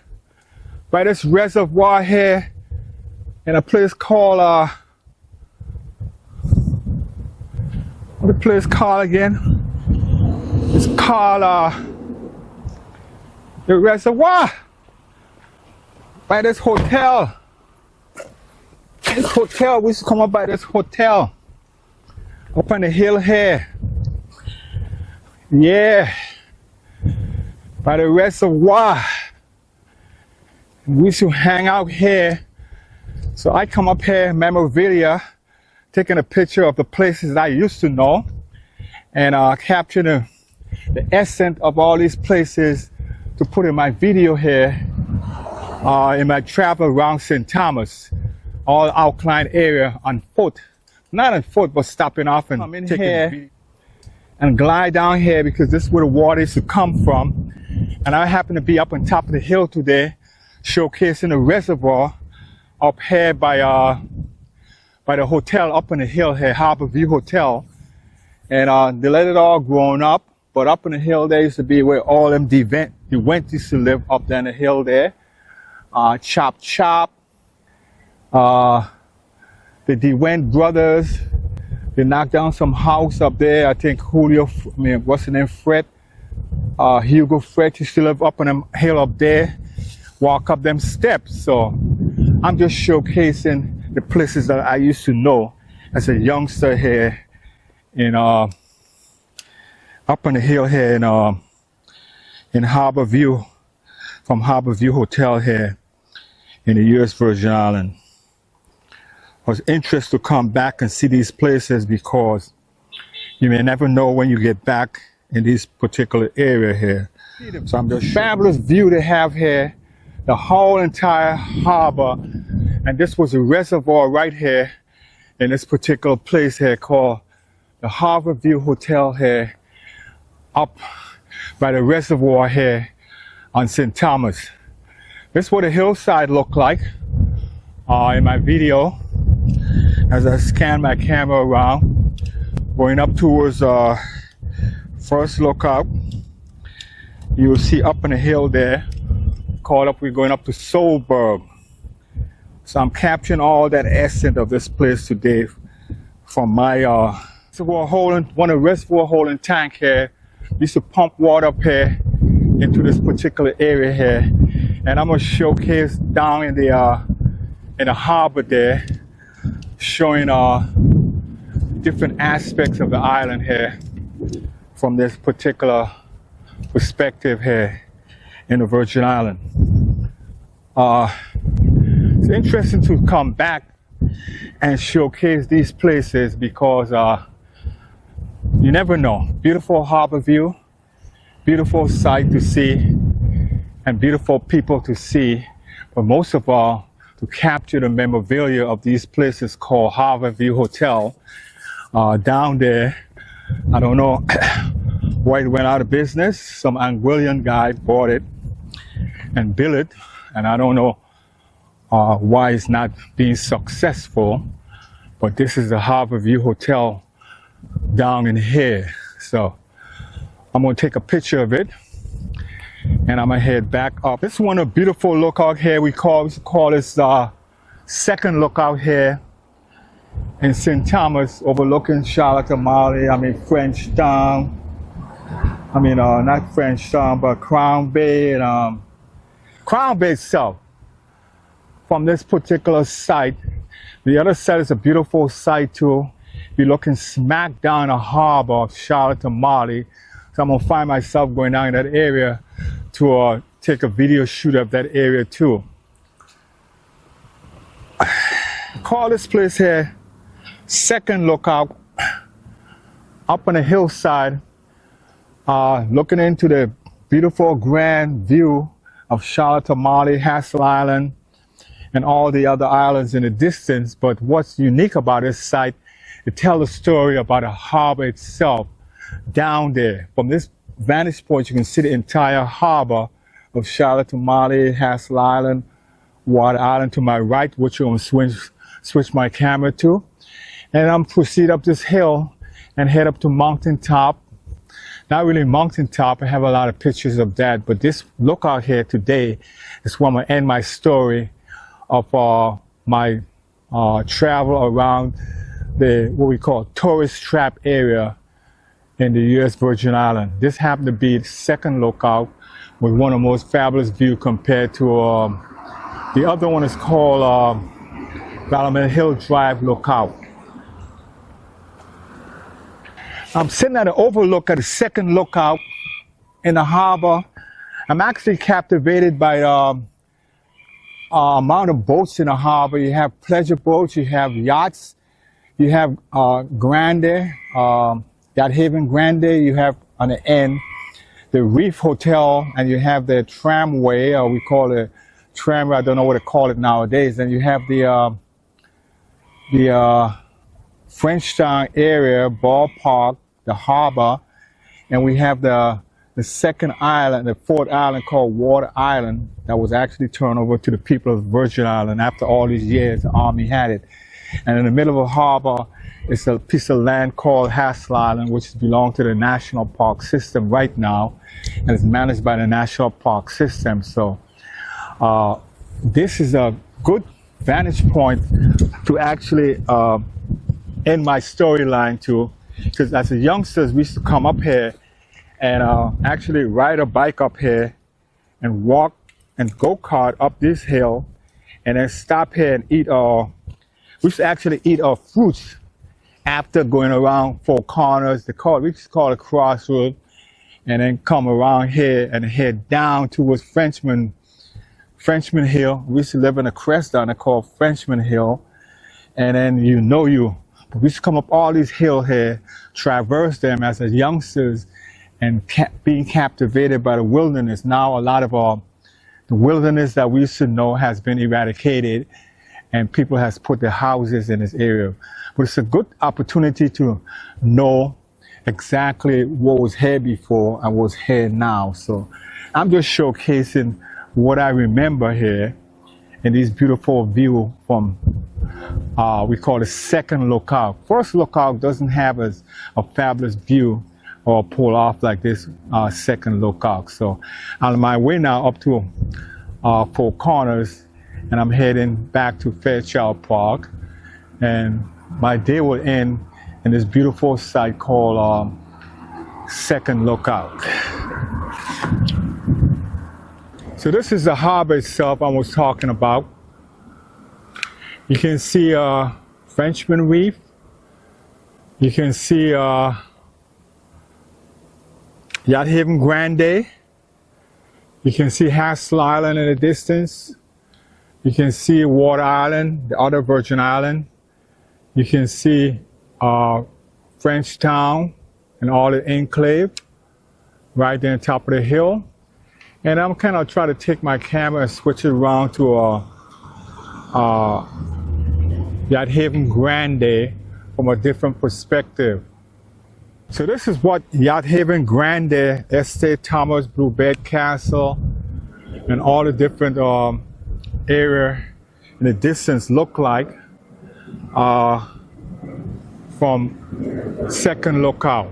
by this reservoir here in a place called what the place called again? It's called the reservoir by this hotel. This hotel, we should come up by this hotel up on the hill here. Yeah, by the reservoir. We should hang out here. So I come up here, memorabilia, taking a picture of the places I used to know and capture the essence of all these places to put in my video here in my travel around St. Thomas, all outline area on foot. Not on foot, but stopping off and taking a video. And glide down here because this is where the water is to come from. And I happen to be up on top of the hill today, showcasing the reservoir up here by the hotel up on the hill here, Harbor View Hotel. And they let it all grown up, but up on the hill there used to be where all them Devent used to live up there on the hill there. Chop Chop, the DeWayne brothers. They knocked down some house up there. I think what's the name, Fred? Hugo Fred, he still live up on them hill up there. Walk up them steps. So I'm just showcasing the places that I used to know as a youngster here in up on the hill here in Harbor View, from Harbor View Hotel here in the U.S. Virgin Islands. I was interested to come back and see these places because you may never know when you get back in this particular area here. So I'm just fabulous view to have here, the whole entire harbor, and this was a reservoir right here in this particular place here called the Harbor View Hotel here, up by the reservoir here on St. Thomas. This is what the hillside looked like in my video as I scan my camera around, going up towards First Lookout. You will see up on the hill there, we're going up to Solberg. So I'm capturing all that essence of this place today from my reservoir holding tank here. Used to pump water up here into this particular area here, and I'm gonna showcase down in the harbor there, showing different aspects of the island here from this particular perspective here in the Virgin Islands. It's interesting to come back and showcase these places because you never know. Beautiful harbor view, beautiful sight to see, and beautiful people to see, but most of all, to capture the memorabilia of these places called Harbor View Hotel. Down there, I don't know why it went out of business. Some Anguillan guy bought it and built it, and I don't know why it's not being successful, but this is the Harbor View Hotel down in here. So I'm gonna take a picture of it and I'm gonna head back up. This one a beautiful lookout here. We call this second lookout here in St. Thomas, overlooking Charlotte Amalie, French Town. Not French Town, but Crown Bay and Crown Bay itself. From this particular site, the other side is a beautiful site too. You're looking smack down the harbor of Charlotte Amalie. So I'm gonna find myself going down in that area to take a video shoot of that area too. I call this place here Second Lookout, up on the hillside, looking into the beautiful grand view of Charlotte Amalie, Hassel Island, and all the other islands in the distance. But what's unique about this site, it tells a story about the harbor itself down there. From this vantage point, you can see the entire harbor of Charlotte Amalie, Hassel Island, Water Island to my right, which I'm going to switch my camera to. And I'm proceed up this hill and head up to Mountain Top. Not really Mountain Top, I have a lot of pictures of that, but this lookout here today is where I'm going to end my story of my travel around what we call tourist trap area in the U.S. Virgin Islands. This happened to be the second lookout with one of the most fabulous views compared to the other one is called Valorant Hill Drive Lookout. I'm sitting at an overlook at the second lookout in the harbor. I'm actually captivated by the amount of boats in the harbor. You have pleasure boats, you have yachts, you have Grande, Yacht Haven Grande, you have on the end the Reef Hotel, and you have the tramway, or we call it tramway, I don't know what to call it nowadays. And you have the French Town area, ballpark, the harbor, and we have the second island, the fourth island called Water Island, that was actually turned over to the people of Virgin Island after all these years the Army had it. And in the middle of the harbor is a piece of land called Hassel Island, which belongs to the National Park System right now, and is managed by the National Park System. So this is a good vantage point to actually end my storyline too, because as a youngsters we used to come up here and actually ride a bike up here and walk and go-kart up this hill and then stop here and eat we used to actually eat our fruits after going around Four Corners, we just call it Crossroad, and then come around here and head down towards Frenchman Hill. We used to live in a crest down there called Frenchman Hill. And then we used to come up all these hills here, traverse them as youngsters, and being captivated by the wilderness. Now a lot of the wilderness that we used to know has been eradicated, and people has put their houses in this area. But it's a good opportunity to know exactly what was here before and what's here now. So I'm just showcasing what I remember here in this beautiful view from we call it second lookout. First lookout doesn't have a fabulous view or pull off like this second lookout. So on my way now up to Four Corners, and I'm heading back to Fairchild Park, and my day will end in this beautiful site called Second Lookout. So this is the harbor itself I was talking about. You can see Frenchman Reef. You can see Yacht Haven Grande. You can see Hassel Island in the distance. You can see Water Island, the other Virgin Island. You can see Frenchtown and all the enclave right there on top of the hill. And I'm kind of trying to take my camera and switch it around to Yacht Haven Grande from a different perspective. So this is what Yacht Haven Grande, Estate Thomas, Blue Bed Castle, and all the different area in the distance look like from Second Lookout.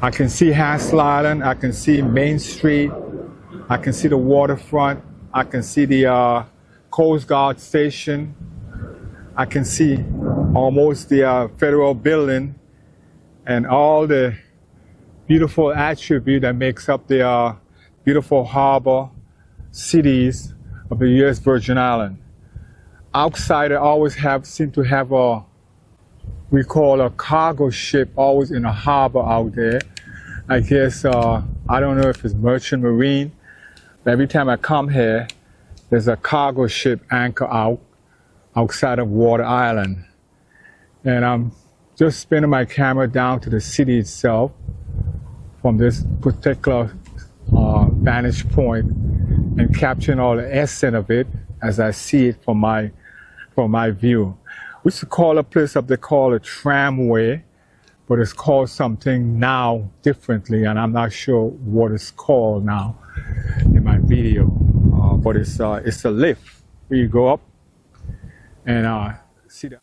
I can see Hassel Island, I can see Main Street, I can see the waterfront, I can see the Coast Guard station, I can see almost the federal building and all the beautiful attribute that makes up the beautiful harbor cities of the U.S. Virgin Islands. Outside, I always seem to have we call a cargo ship always in a harbor out there. I guess, I don't know if it's merchant marine, but every time I come here, there's a cargo ship anchor outside of Water Island. And I'm just spinning my camera down to the city itself from this particular vantage point and capturing all the essence of it as I see it from my view. We used to call a place up there called a tramway, but it's called something now differently, and I'm not sure what it's called now in my video. But it's a lift where you go up and see the